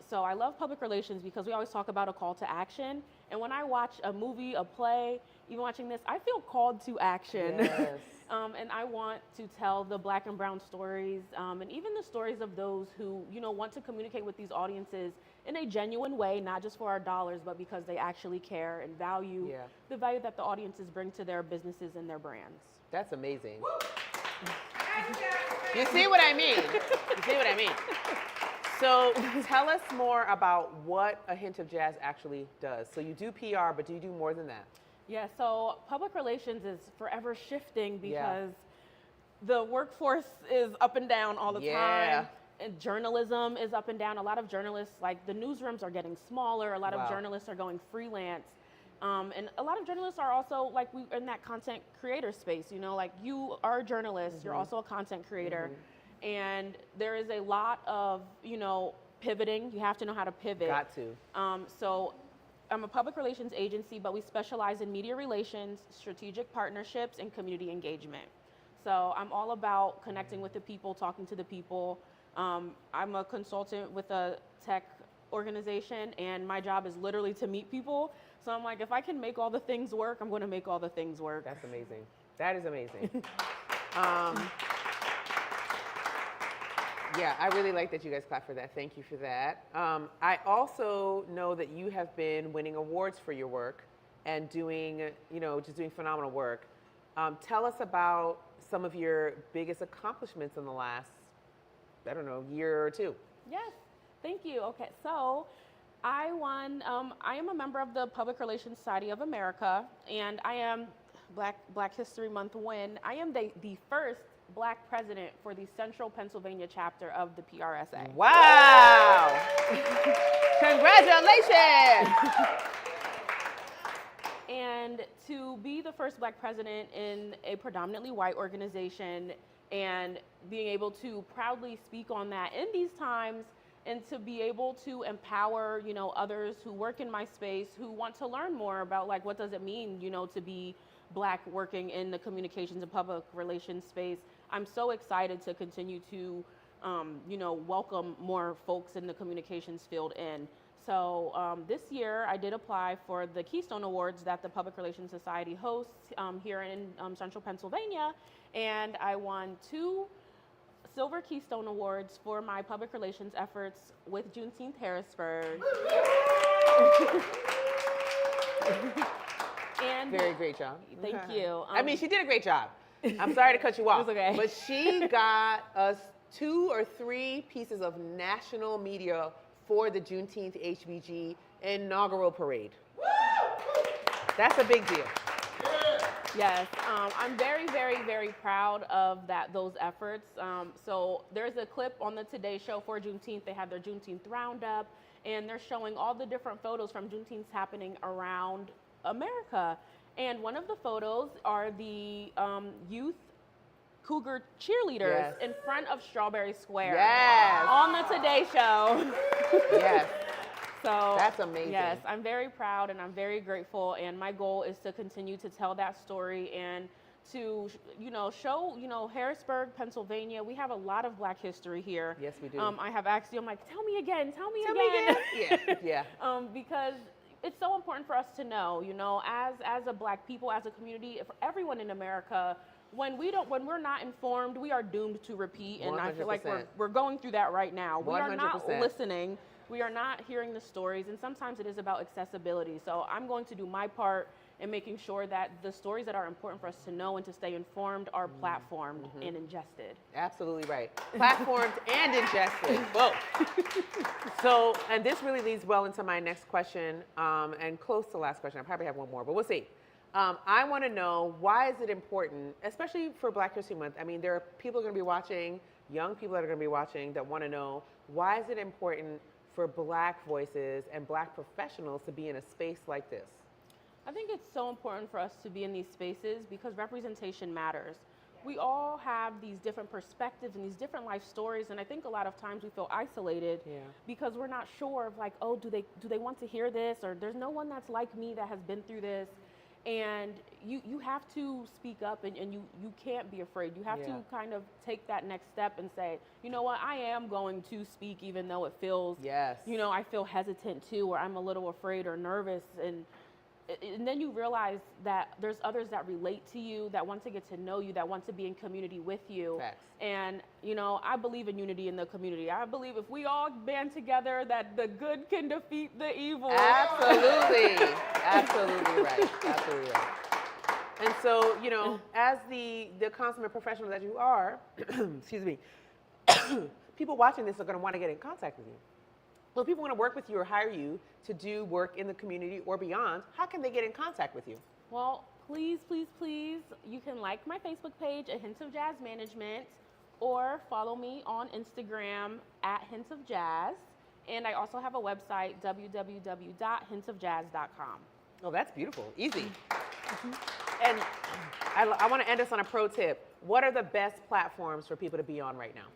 So I love public relations because we always talk about a call to action. And when I watch a movie, a play, even watching this, I feel called to action. Yes. And I want to tell the Black and brown stories, and even the stories of those who, you know, want to communicate with these audiences in a genuine way, not just for our dollars, but because they actually care and value the value that the audiences bring to their businesses and their brands. That's amazing. You see what I mean? You see what I mean? So tell us more about what A Hint of Jazz actually does. So you do PR, but do you do more than that? Yeah, so public relations is forever shifting because the workforce is up and down all the time. And journalism is up and down. A lot of journalists, like the newsrooms are getting smaller. A lot of journalists are going freelance. And a lot of journalists are also like we in that content creator space, you know, like you are a journalist, you're also a content creator. And there is a lot of, you know, pivoting. You have to know how to pivot. Got to. So I'm a public relations agency, but we specialize in media relations, strategic partnerships, and community engagement. So I'm all about connecting with the people, talking to the people. I'm a consultant with a tech organization, and my job is literally to meet people. So I'm like, if I can make all the things work, I'm going to make all the things work. That's amazing. That is amazing. Yeah, I really like that you guys clap for that. Thank you for that. I also know that you have been winning awards for your work and doing, you know, just doing phenomenal work. Tell us about some of your biggest accomplishments in the last, I don't know, year or two. Yes, thank you. Okay, so I won, I am a member of the Public Relations Society of America, and I am Black History Month win. I am the first Black president for the Central Pennsylvania chapter of the PRSA. Wow! Congratulations! And to be the first Black president in a predominantly white organization and being able to proudly speak on that in these times, and to be able to empower, you know, others who work in my space who want to learn more about like what does it mean, you know, to be Black working in the communications and public relations space. I'm so excited to continue to, you know, welcome more folks in the communications field in. So this year I did apply for the Keystone Awards that the Public Relations Society hosts here in Central Pennsylvania, and I won 2 Silver Keystone Awards for my public relations efforts with Juneteenth Harrisburg. And very great job. Thank you. I mean, she did a great job. I'm sorry to cut you off. It's okay. But she got us 2 or 3 pieces of national media for the Juneteenth HBG inaugural parade. That's a big deal. Yes, I'm very, very, very proud of those efforts. So there's a clip on the Today Show for Juneteenth. They have their Juneteenth roundup, and they're showing all the different photos from Juneteenth happening around America. And one of the photos are the youth Cougar cheerleaders in front of Strawberry Square on the Today Show. Yes. So that's amazing. Yes, I'm very proud and I'm very grateful, and my goal is to continue to tell that story and to, you know, show, you know, Harrisburg, Pennsylvania, we have a lot of Black history here. Yes, we do. I have asked you, I'm like, tell me again. Yeah. Because it's so important for us to know, you know, as a Black people, as a community, for everyone in America, when we're not informed, we are doomed to repeat. And 100%. I feel like we're going through that right now. We 100%. Are not listening. We are not hearing the stories, and sometimes it is about accessibility. So I'm going to do my part and making sure that the stories that are important for us to know and to stay informed are platformed and ingested. Absolutely right. Platformed and ingested, both. So, and this really leads well into my next question, and close to the last question. I probably have one more, but we'll see. I want to know, why is it important, especially for Black History Month? I mean, there are people going to be watching, young people that are going to be watching, that want to know, why is it important for Black voices and Black professionals to be in a space like this? I think it's so important for us to be in these spaces because representation matters. We all have these different perspectives and these different life stories, and I think a lot of times we feel isolated because we're not sure of like, oh, do they want to hear this, or there's no one that's like me that has been through this. And you have to speak up, and you can't be afraid. You have to kind of take that next step and say, you know what, I am going to speak even though it feels, you know, I feel hesitant too, or I'm a little afraid or nervous. And then you realize that there's others that relate to you, that want to get to know you, that want to be in community with you. Facts. And, you know, I believe in unity in the community. I believe if we all band together, that the good can defeat the evil. Absolutely. Absolutely right. Absolutely right. And so, you know, as the consummate professional that you are, excuse me, people watching this are going to want to get in contact with you. So if people want to work with you or hire you to do work in the community or beyond, how can they get in contact with you? Well, please, please, please, you can like my Facebook page, A Hint of Jazz Management, or follow me on Instagram at Hint of Jazz. And I also have a website, www.hintofjazz.com. Oh, that's beautiful. Easy. And I want to end us on a pro tip. What are the best platforms for people to be on right now?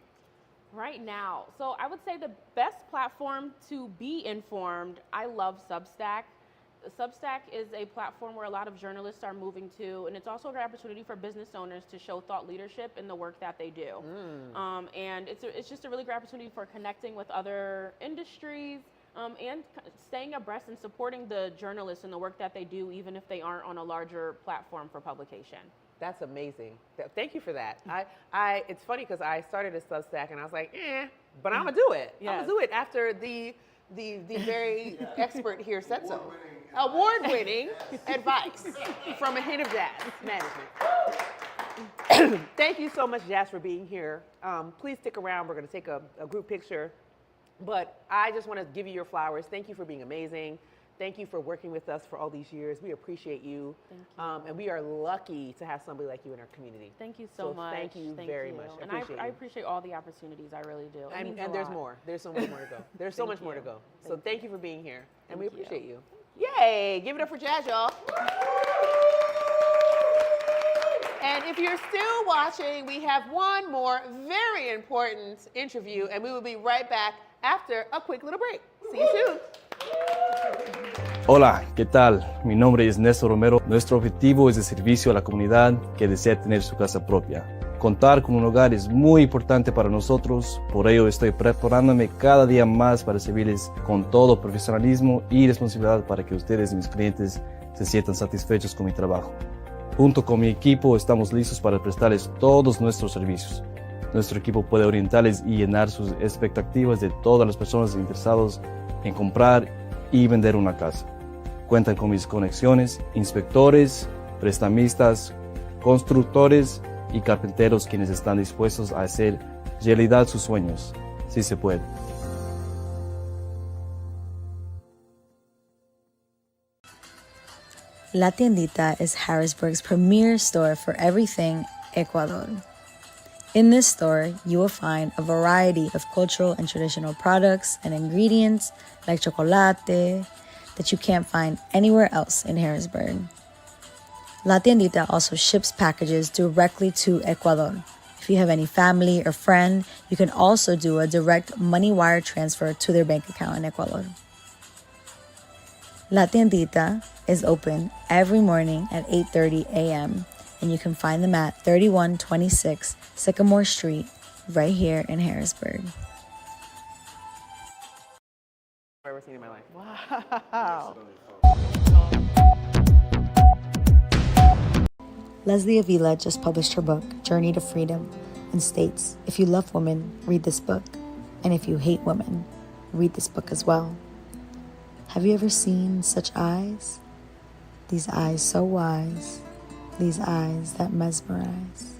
Right now, so I would say the best platform to be informed, I love Substack. Substack is a platform where a lot of journalists are moving to, and it's also an opportunity for business owners to show thought leadership in the work that they do. And it's just a really great opportunity for connecting with other industries and staying abreast and supporting the journalists in the work that they do, even if they aren't on a larger platform for publication. That's amazing. Thank you for that. It's funny because I started a Substack and I was like, but I'm gonna do it. I'm gonna do it after the very expert here said so. Award-winning advice from A Hint of Jazz Management. Thank you so much, Jazz, for being here. Please stick around. We're gonna take a group picture. But I just want to give you your flowers. Thank you for being amazing. Thank you for working with us for all these years. We appreciate you. Thank you. And we are lucky to have somebody like you in our community. Thank you so much. Thank you very much. And I appreciate all the opportunities. I really do. And there's more. There's so much more to go. There's so much more to go. So thank you for being here. And we appreciate you. Yay! Give it up for Jazz, y'all. And if you're still watching, we have one more very important interview, and we will be right back after a quick little break. See you soon. Hola, ¿qué tal? Mi nombre es Néstor Romero. Nuestro objetivo es el servicio a la comunidad que desea tener su casa propia. Contar con un hogar es muy importante para nosotros, por ello estoy preparándome cada día más para servirles con todo profesionalismo y responsabilidad para que ustedes y mis clientes se sientan satisfechos con mi trabajo. Junto con mi equipo estamos listos para prestarles todos nuestros servicios. Nuestro equipo puede orientarles y llenar sus expectativas de todas las personas interesadas en comprar y vender una casa. Cuentan con mis conexiones, inspectores, prestamistas, constructores y carpinteros quienes están dispuestos a hacer realidad sus sueños, si se puede. La Tiendita is Harrisburg's premier store for everything Ecuador. In this store, you will find a variety of cultural and traditional products and ingredients like chocolate that you can't find anywhere else in Harrisburg. La Tiendita also ships packages directly to Ecuador. If you have any family or friend, you can also do a direct money wire transfer to their bank account in Ecuador. La Tiendita is open every morning at 8:30 a.m. and you can find them at 3126 Sycamore Street, right here in Harrisburg. I've ever seen in my life. Wow. Leslie Avila just published her book, Journey to Freedom, and states, if you love women, read this book. And if you hate women, read this book as well. Have you ever seen such eyes? these eyes so wise, these eyes that mesmerize.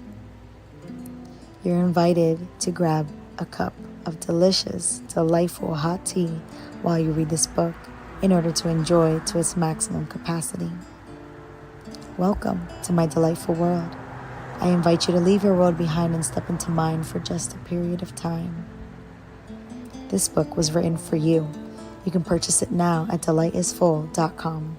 You're invited to grab a cup of delicious, delightful hot tea while you read this book in order to enjoy to its maximum capacity. Welcome to my delightful world. I invite you to leave your world behind and step into mine for just a period of time. This book was written for you. You can purchase it now at delightisfull.com.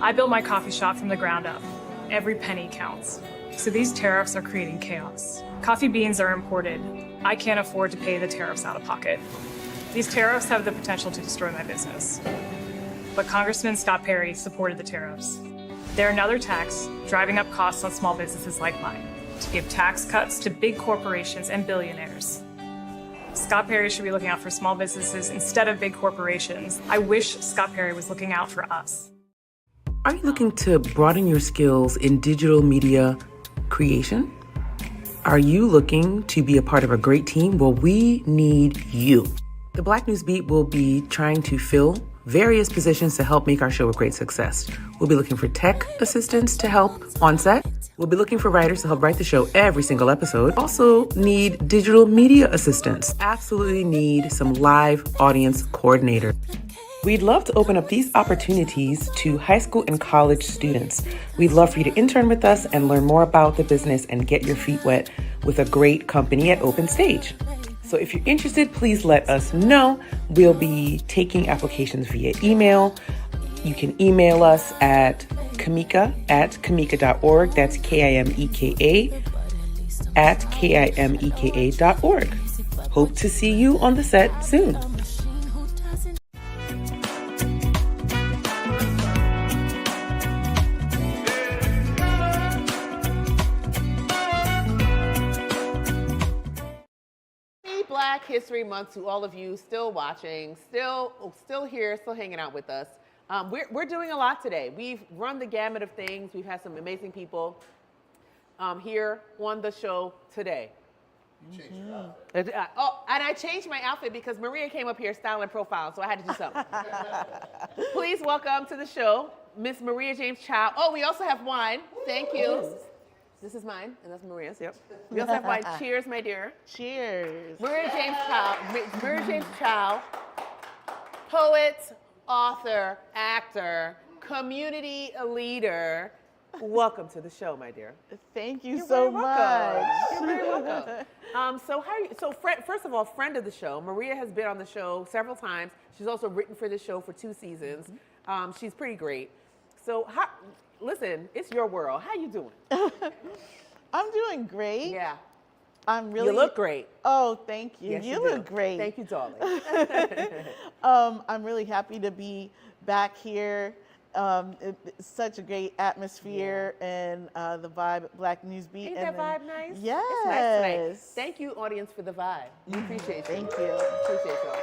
I built my coffee shop from the ground up. Every penny counts. So these tariffs are creating chaos. Coffee beans are imported. I can't afford to pay the tariffs out of pocket. These tariffs have the potential to destroy my business. But Congressman Scott Perry supported the tariffs. They're another tax driving up costs on small businesses like mine to give tax cuts to big corporations and billionaires. Scott Perry should be looking out for small businesses instead of big corporations. I wish Scott Perry was looking out for us. Are you looking to broaden your skills in digital media creation? Are you looking to be a part of a great team? Well, we need you. The Black News Beat will be trying to fill various positions to help make our show a great success. We'll be looking for tech assistants to help on set. We'll be looking for writers to help write the show every single episode. Also need digital media assistants. Absolutely need some live audience coordinator. We'd love to open up these opportunities to high school and college students. We'd love for you to intern with us and learn more about the business and get your feet wet with a great company at Open Stage. So if you're interested, please let us know. We'll be taking applications via email. You can email us at Kimeka@kimeka.org. That's KIMEKA @KIMEKA.org. Hope to see you on the set soon. Black History Month to all of you still watching, still here, still hanging out with us. We're doing a lot today. We've run the gamut of things. We've had some amazing people here on the show today. And I changed my outfit because Maria came up here styling profile, so I had to do something. Please welcome to the show, Miss Maria James-Thiaw. Oh, we also have wine. Thank you. This is mine, and that's Maria's. Yep. We also have wine. Cheers, my dear. Cheers. Maria James-Thiaw, poet, author, actor, community leader. Welcome to the show, my dear. Thank you so much. You're very welcome. First of all, friend of the show. Maria has been on the show several times. She's also written for the show for 2 seasons. She's pretty great. So, listen, it's your world. How you doing? I'm doing great. Yeah. You look great. Oh, thank you. Yes, you look great. Thank you, darling. I'm really happy to be back here. It's such a great atmosphere and the vibe at Black News Beat. Ain't that vibe nice? Yes. It's nice tonight. Thank you, audience, for the vibe. We appreciate you. Thank you. Appreciate y'all.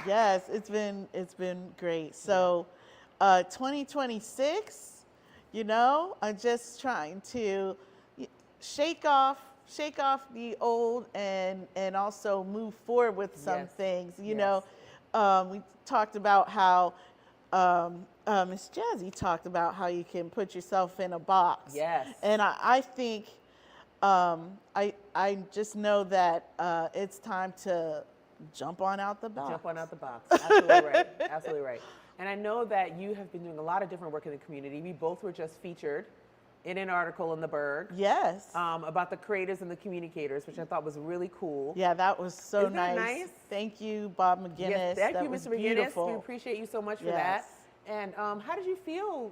Yes, it's been great. So 2026, I'm just trying to shake off the old and also move forward with some things. You know, we talked about how Miss Jazzy talked about how you can put yourself in a box. Yes. And I think I just know that it's time to jump on out the box. Jump on out the box. Absolutely right. Absolutely right. And I know that you have been doing a lot of different work in the community. We both were just featured in an article in the Berg. Yes. About the creators and the communicators, which I thought was really cool. Yeah, that was so Isn't that nice. nice? Thank you, Bob McGinnis. Yes, thank that you, was Mr. McGinnis. Beautiful. We appreciate you so much for that. And how did you feel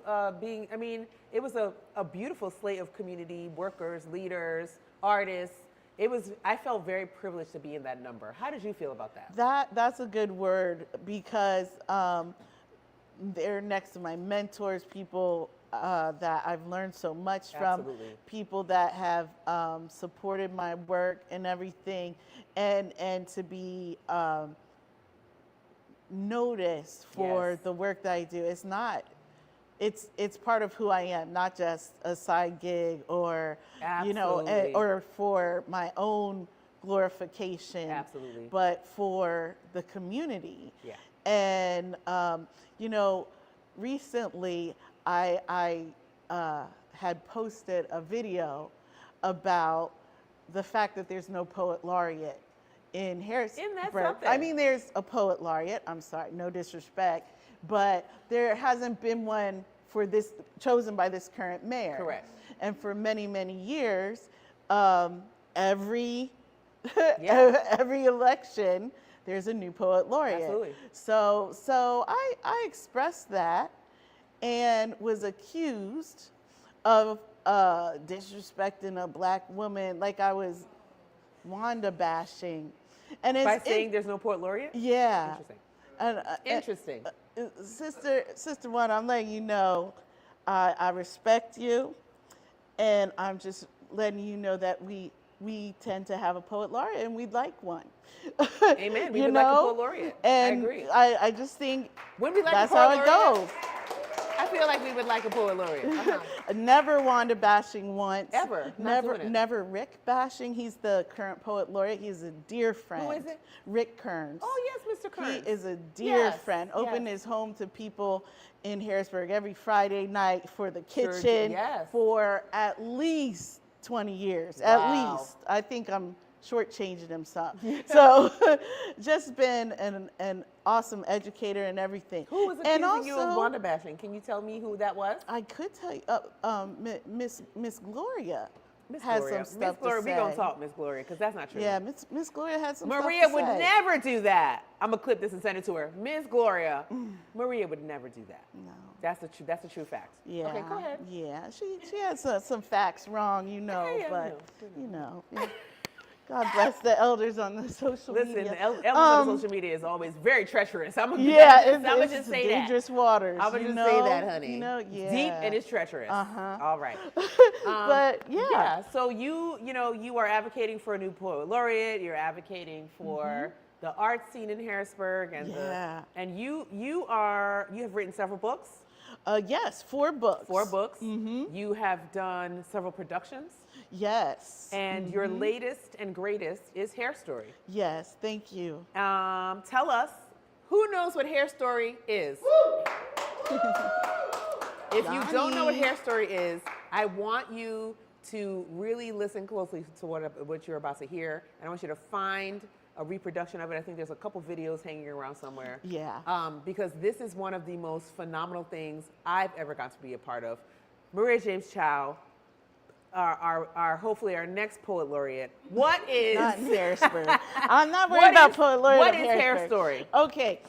it was a beautiful slate of community workers, leaders, artists. I felt very privileged to be in that number. How did you feel about that? That's a good word because they're next to my mentors, people that I've learned so much from, people that have supported my work and everything, and to be noticed for the work that I do. It's part of who I am, not just a side gig or or for my own glorification, but for the community. Yeah. And you know, recently I had posted a video about the fact that there's no poet laureate in Harrisburg. Isn't that something? I mean, there's a poet laureate. I'm sorry, no disrespect, but there hasn't been one for this chosen by this current mayor. Correct. And for many, many years, every every election, there's a new poet laureate. Absolutely. So I expressed that and was accused of disrespecting a black woman, like I was Wanda bashing. And it's, By saying there's no poet laureate? Yeah. Interesting. Sister Wanda, I'm letting you know, I respect you, and I'm just letting you know that we tend to have a poet laureate, and we'd like one. Amen. We would like a poet laureate. And I agree. I just think When we like that's a poet how it laureate, goes. I feel like we would like a poet laureate. Never Wanda bashing once. Ever. Not doing it. Never Rick bashing. He's the current poet laureate. He's a dear friend. Who is it? Rick Kearns. Oh, yes, Mr. Kearns. He is a dear friend. Opened his home to people in Harrisburg every Friday night for the kitchen for at least 20 years. At least. I think I'm shortchanging him some. So just been an awesome educator and everything. Who was accusing you of Wanda bashing? Can you tell me who that was? I could tell you, Miss Gloria. Miss has Gloria. some Miss stuff Gloria, to say. we gonna talk Miss Gloria, because that's not true. Yeah, Miss Gloria had some stuff Maria to would say. never do that. I'm gonna clip this and send it to her. Miss Gloria, Maria would never do that. No. That's the true fact. Yeah. Okay, go ahead. Yeah, she has some facts wrong, you know, but you know. God bless the elders on the social media. Listen, the elders on the social media is always very treacherous. I'm gonna it's just say dangerous waters. I'm gonna you just know? say that, honey. You know, It's deep and it's treacherous. All right. But yeah. So you are advocating for a new poet laureate. You're advocating for the art scene in Harrisburg, and you have written several books. Yes, 4 books. 4 books. You have done several productions. Yes. And your latest and greatest is HairStory. Yes, thank you. Tell us, who knows what HairStory is? If you don't know what HairStory is, I want you to really listen closely to what you're about to hear, and I want you to find a reproduction of it. I think there's a couple videos hanging around somewhere. Yeah. Because this is one of the most phenomenal things I've ever got to be a part of. Maria James-Thiaw, hopefully our next poet laureate. What is not in Harrisburg? I'm not worried about poet laureate. What is HairStory? Okay.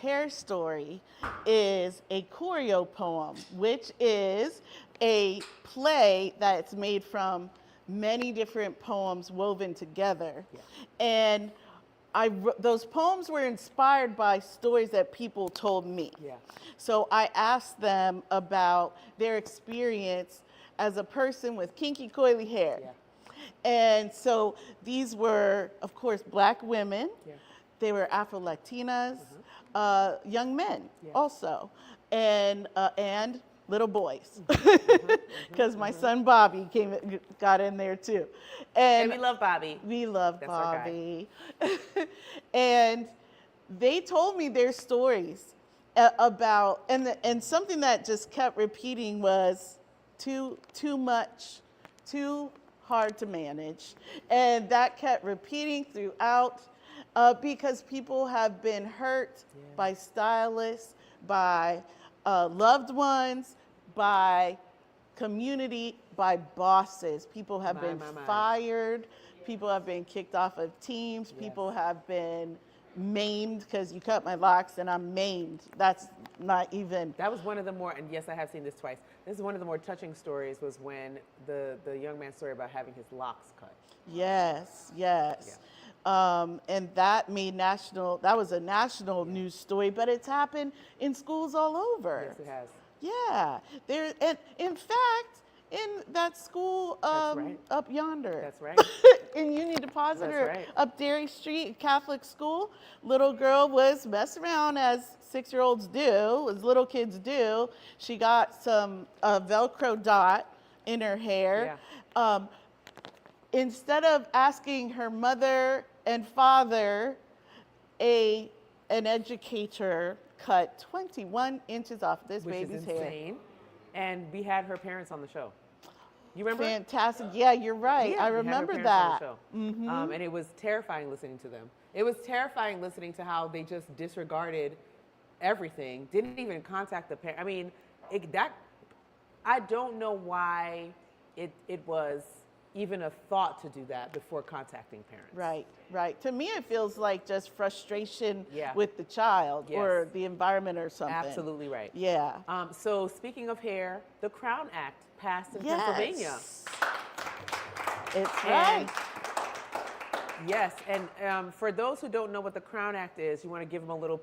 HairStory is a choreo poem, which is a play that's made from many different poems woven together. And those poems were inspired by stories that people told me. So I asked them about their experience as a person with kinky coily hair. And so these were, of course, Black women. They were Afro-Latinas, young men also, and little boys, because my son Bobby got in there too. And we love Bobby. We love Bobby. And they told me their stories about, and something that just kept repeating was too much, too hard to manage. And that kept repeating throughout because people have been hurt by stylists, by loved ones, by community, by bosses. People have been fired. People have been kicked off of teams. People have been maimed because you cut my locks and I'm maimed. That's not even. That was one of the more, and yes, I have seen this twice. This is one of the more touching stories was when the young man's story about having his locks cut. Yes, yes. And that made that was a national news story, but it's happened in schools all over. Yes, it has. Yeah, and in fact, in that school up yonder. That's right. In Union Depositor, That's right. up Dairy Street, Catholic school, little girl was messing around as 6-year-olds do, as little kids do. She got some Velcro dot in her hair. Instead of asking her mother and father an educator cut 21 inches off this Which baby's is hair. insane. And we had her parents on the show. You remember? Fantastic. Yeah, you're right. Yeah, I we had her remember parents on that. the show. And it was terrifying listening to them. It was terrifying listening to how they just disregarded everything, didn't even contact the parent. I mean, I don't know why it was even a thought to do that before contacting parents. Right, right. To me, it feels like just frustration Yeah. with the child Yes. or the environment or something. Absolutely right. Yeah. So speaking of hair, the Crown Act passed in Pennsylvania. It's right. Yes, and for those who don't know what the Crown Act is, you want to give them a little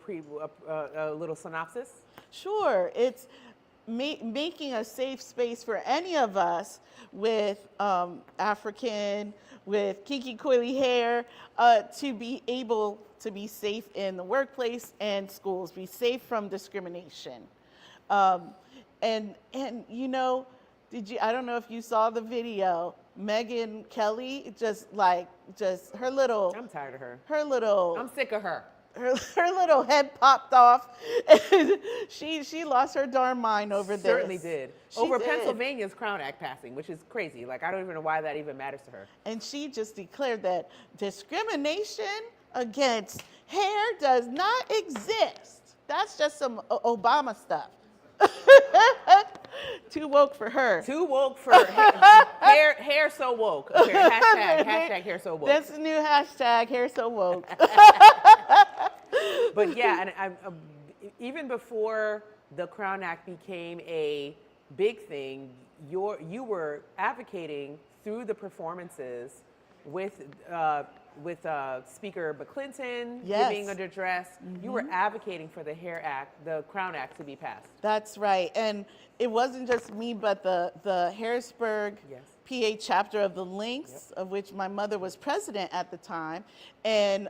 little synopsis? Sure. It's making a safe space for any of us with African, with kinky coily hair, to be able to be safe in the workplace and schools, be safe from discrimination. And you know, I don't know if you saw the video, Megyn Kelly, just her little. I'm tired of her. Her little. I'm sick of her. Her little head popped off. And she lost her darn mind over this. Certainly did. Over did. Pennsylvania's Crown Act passing, which is crazy. Like, I don't even know why that even matters to her. And she just declared that discrimination against hair does not exist. That's just some Obama stuff. Too woke for her. Too woke for hair. Hair so woke. Okay, hashtag hair so woke. That's the new hashtag, hair so woke. But yeah, and even before the Crown Act became a big thing, you were advocating through the performances with Speaker Clinton giving an address. You were advocating for the the Crown Act to be passed. That's right, and it wasn't just me, but the Harrisburg PA chapter of the Lynx, of which my mother was president at the time, and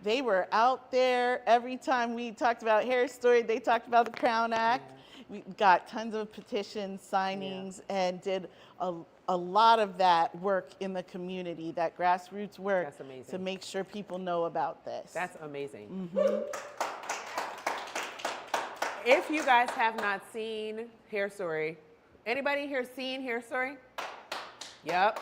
they were out there every time we talked about HairStory. They talked about the Crown Act. We got tons of petitions, signings, and did a lot of that work in the community, that grassroots work to make sure people know about this. That's amazing. If you guys have not seen HairStory, anybody here seen HairStory? Yep.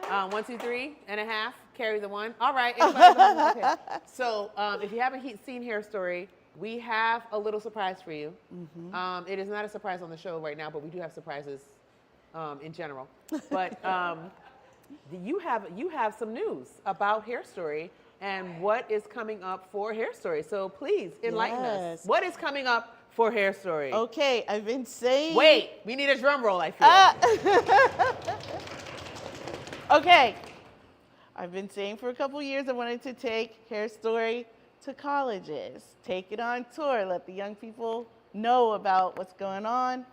1, 2, 3 and a half. Carry the one. All right. Okay. So if you haven't seen HairStory, we have a little surprise for you. It is not a surprise on the show right now, but we do have surprises in general. But you have some news about HairStory and what is coming up for HairStory. So please enlighten us. What is coming up for HairStory? Okay, I've been saying. Wait, we need a drum roll, I feel. Okay, I've been saying for a couple years I wanted to take HairStory to colleges, take it on tour, let the young people know about what's going on.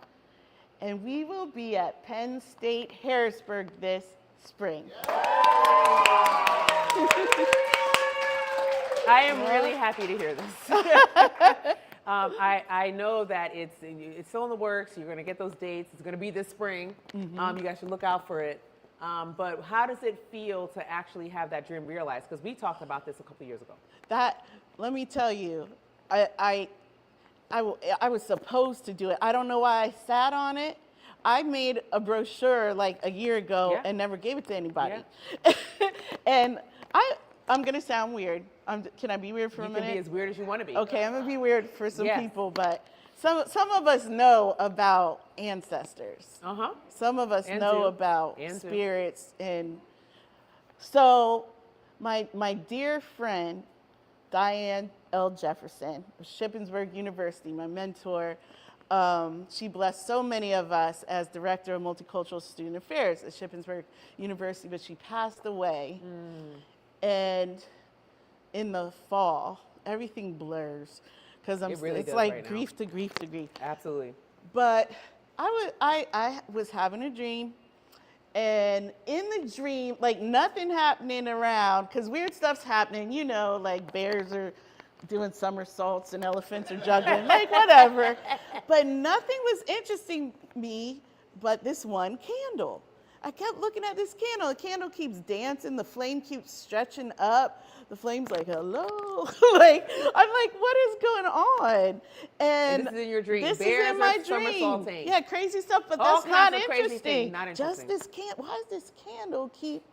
And we will be at Penn State Harrisburg this spring. I am really happy to hear this. I know that it's still in the works. You're going to get those dates. It's going to be this spring. You guys should look out for it. But how does it feel to actually have that dream realized? Because we talked about this a couple years ago. Let me tell you, I was supposed to do it. I don't know why I sat on it. I made a brochure like a year ago and never gave it to anybody. And I'm going to sound weird. Can I be weird for a minute? You can be as weird as you want to be. Okay, I'm going to be weird for some people, but some of us know about ancestors. Some of us know about spirits. And so my dear friend, Diane L. Jefferson of Shippensburg University, my mentor, she blessed so many of us as Director of Multicultural Student Affairs at Shippensburg University, but she passed away. And in the fall, everything blurs because it's like right grief to grief to grief. Absolutely. But I was having a dream, and in the dream, like nothing happening around, because weird stuff's happening, you know, like bears are doing somersaults and elephants are juggling, like whatever. But nothing was interesting me but this one candle. I kept looking at this candle. The candle keeps dancing. The flame keeps stretching up. The flame's like, hello. Like, I'm like, what is going on? And this is in your dream. This Bears is in my are dream. somersaulting. Yeah, crazy stuff, but All that's not kinds of crazy interesting. things, not interesting. Just this why does this candle keep?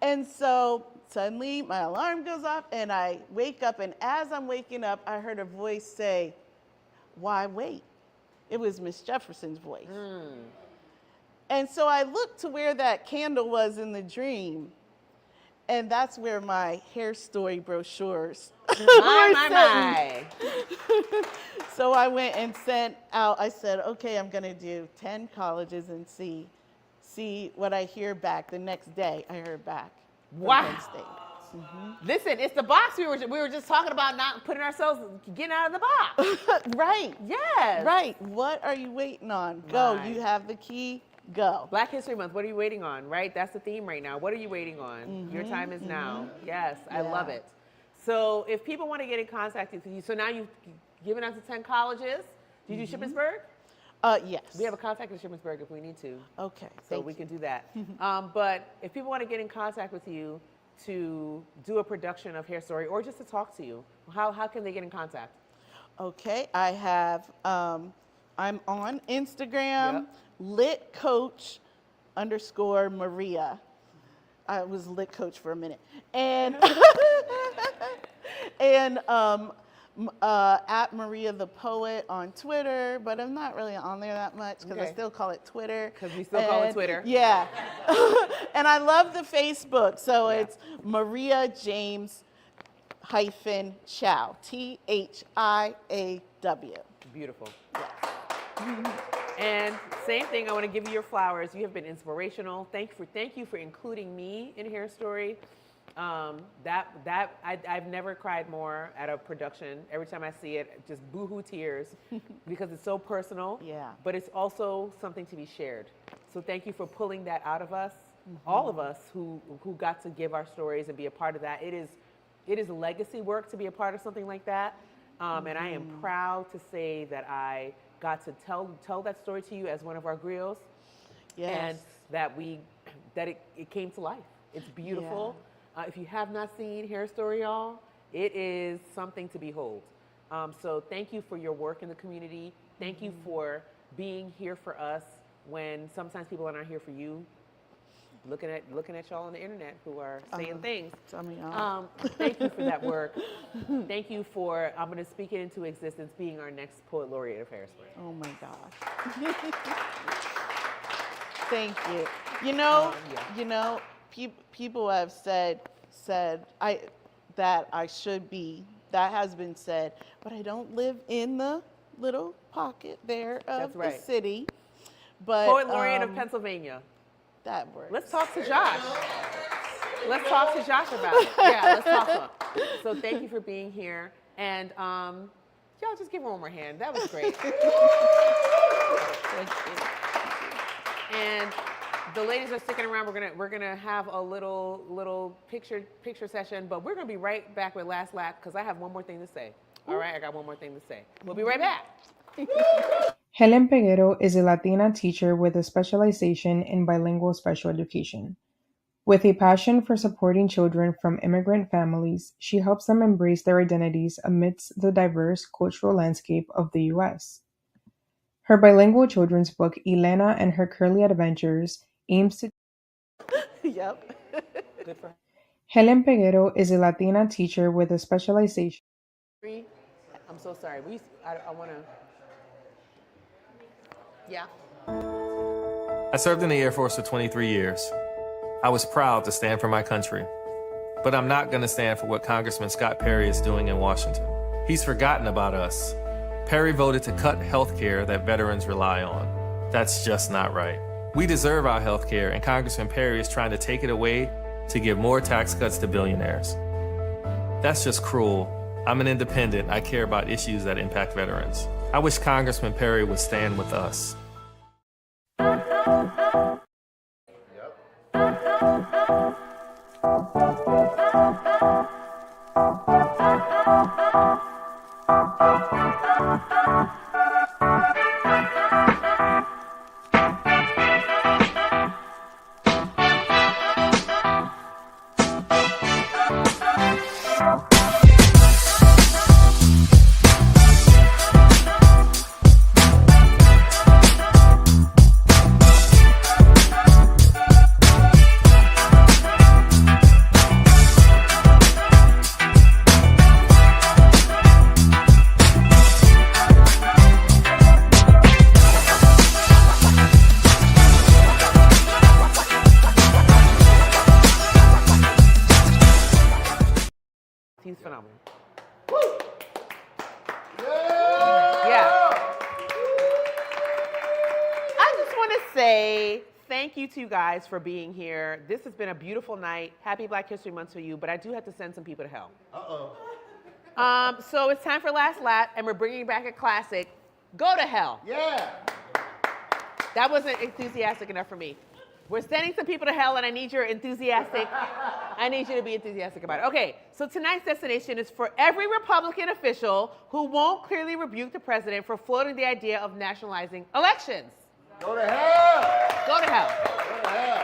And so suddenly my alarm goes off and I wake up, and as I'm waking up, I heard a voice say, why wait? It was Miss Jefferson's voice. And so I looked to where that candle was in the dream, and that's where my HairStory brochures My. So I went and sent out, I said, okay, I'm gonna do 10 colleges and see what I hear back. The next day, I heard back from Penn State. Listen, it's the box we were just talking about, not putting ourselves, getting out of the box. Right. Yes. Right. What are you waiting on? Go. Right. You have the key. Go. Black History Month, what are you waiting on, right? That's the theme right now. What are you waiting on? Your time is now. Yes, I love it. So if people want to get in contact with you, so now you've given us 10 colleges. Do you do Shippensburg? Yes. We have a contact in Shippensburg if we need to. Okay. So we can do that. But if people want to get in contact with you to do a production of HairStory or just to talk to you, how can they get in contact? Okay. I have, I'm on Instagram, litcoach_Maria. I was lit coach for a minute. And, and at Maria the Poet on Twitter, but I'm not really on there that much because I still call it Twitter. Because we still call it Twitter. Yeah. And I love the Facebook. So it's Maria James -Thiaw, THIAW. Beautiful. And same thing, I want to give you your flowers. You have been inspirational. Thank you for including me in HairStory. I've never cried more at a production. Every time I see it, just boohoo tears because it's so personal. Yeah. But it's also something to be shared. So thank you for pulling that out of us, all of us who got to give our stories and be a part of that. It is legacy work to be a part of something like that. And I am proud to say that I got to tell that story to you as one of our griots. Yes. And that it came to life. It's beautiful. Yeah. If you have not seen HairStory, y'all, it is something to behold. So thank you for your work in the community. Thank you for being here for us when sometimes people are not here for you. Looking at y'all on the internet who are saying things. Thank you for that work. Thank you for, I'm going to speak it into existence, being our next Poet Laureate of HairStory. Oh my gosh. Thank you. You know, people have said that I should be, that has been said, but I don't live in the little pocket there of the city. But Poet Laureate of Pennsylvania. That works. Let's talk to Josh. Let's talk to Josh about it. Yeah, let's talk to him. So thank you for being here. And y'all just give her one more hand. That was great. Thank you. And the ladies are sticking around. We're gonna have a little picture session, but we're gonna be right back with Last Lap because I have one more thing to say. All right, I got one more thing to say. We'll be right back. Helen Peguero is a Latina teacher with a specialization in bilingual special education. With a passion for supporting children from immigrant families, she helps them embrace their identities amidst the diverse cultural landscape of the U.S. Her bilingual children's book, Elena and Her Curly Adventures, aims to... Yep. Good for her. Helen Peguero is a Latina teacher with a specialization... I'm so sorry. I want to... Yeah. I served in the Air Force for 23 years. I was proud to stand for my country. But I'm not going to stand for what Congressman Scott Perry is doing in Washington. He's forgotten about us. Perry voted to cut health care that veterans rely on. That's just not right. We deserve our health care, and Congressman Perry is trying to take it away to give more tax cuts to billionaires. That's just cruel. I'm an independent. I care about issues that impact veterans. I wish Congressman Perry would stand with us. phenomenal. Woo! Yeah. I just want to say thank you to you guys for being here. This has been a beautiful night. Happy Black History Month to you, but I do have to send some people to hell. So it's time for Last Lap, and we're bringing back a classic, Go to Hell. Yeah. That wasn't enthusiastic enough for me. We're sending some people to hell, and I need you to be enthusiastic about it. Okay, so tonight's destination is for every Republican official who won't clearly rebuke the president for floating the idea of nationalizing elections. Go to hell. Go to hell. Go to hell.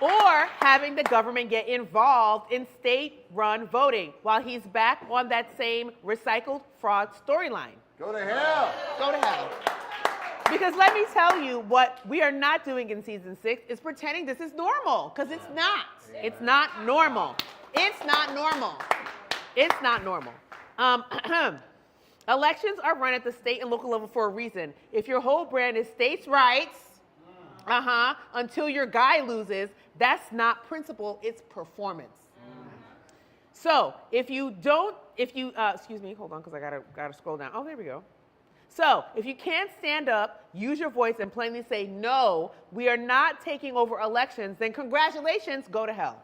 Or having the government get involved in state-run voting while he's back on that same recycled fraud storyline. Go to hell. Go to hell. Because let me tell you, what we are not doing in season 6 is pretending this is normal, because it's not. It's not normal. It's not normal. It's not normal. Elections are run at the state and local level for a reason. If your whole brand is states' rights, until your guy loses, that's not principle, it's performance. So if you excuse me, hold on, because I gotta scroll down. Oh, there we go. So if you can't stand up, use your voice, and plainly say, no, we are not taking over elections, then congratulations, go to hell.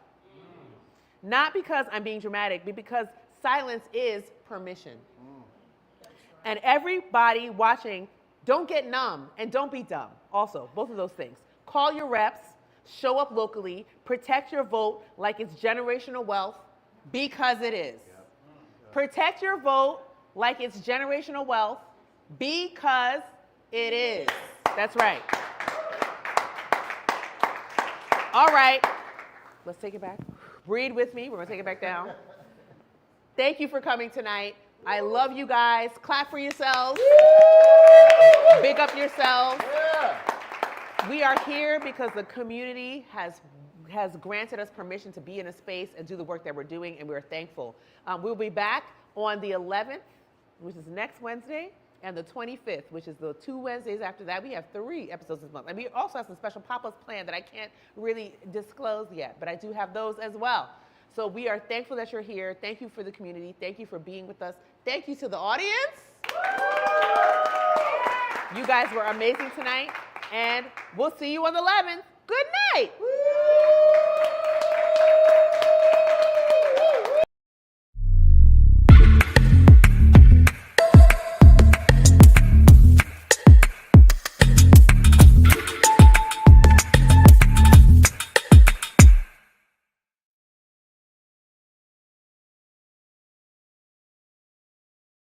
Not because I'm being dramatic, but because silence is permission. And everybody watching, don't get numb and don't be dumb. Also, both of those things. Call your reps, show up locally, protect your vote like it's generational wealth, because it is. Protect your vote like it's generational wealth, because it is. That's right. All right, let's take it back. Breathe with me, we're gonna take it back down. Thank you for coming tonight. I love you guys. Clap for yourselves. Big up yourselves. We are here because the community has granted us permission to be in a space and do the work that we're doing, and we're thankful. We'll be back on the 11th, which is next Wednesday, and the 25th, which is the 2 Wednesdays after that. We have 3 episodes this month. And we also have some special pop-ups planned that I can't really disclose yet, but I do have those as well. So we are thankful that you're here. Thank you for the community. Thank you for being with us. Thank you to the audience. You guys were amazing tonight, and we'll see you on the 11th. Good night.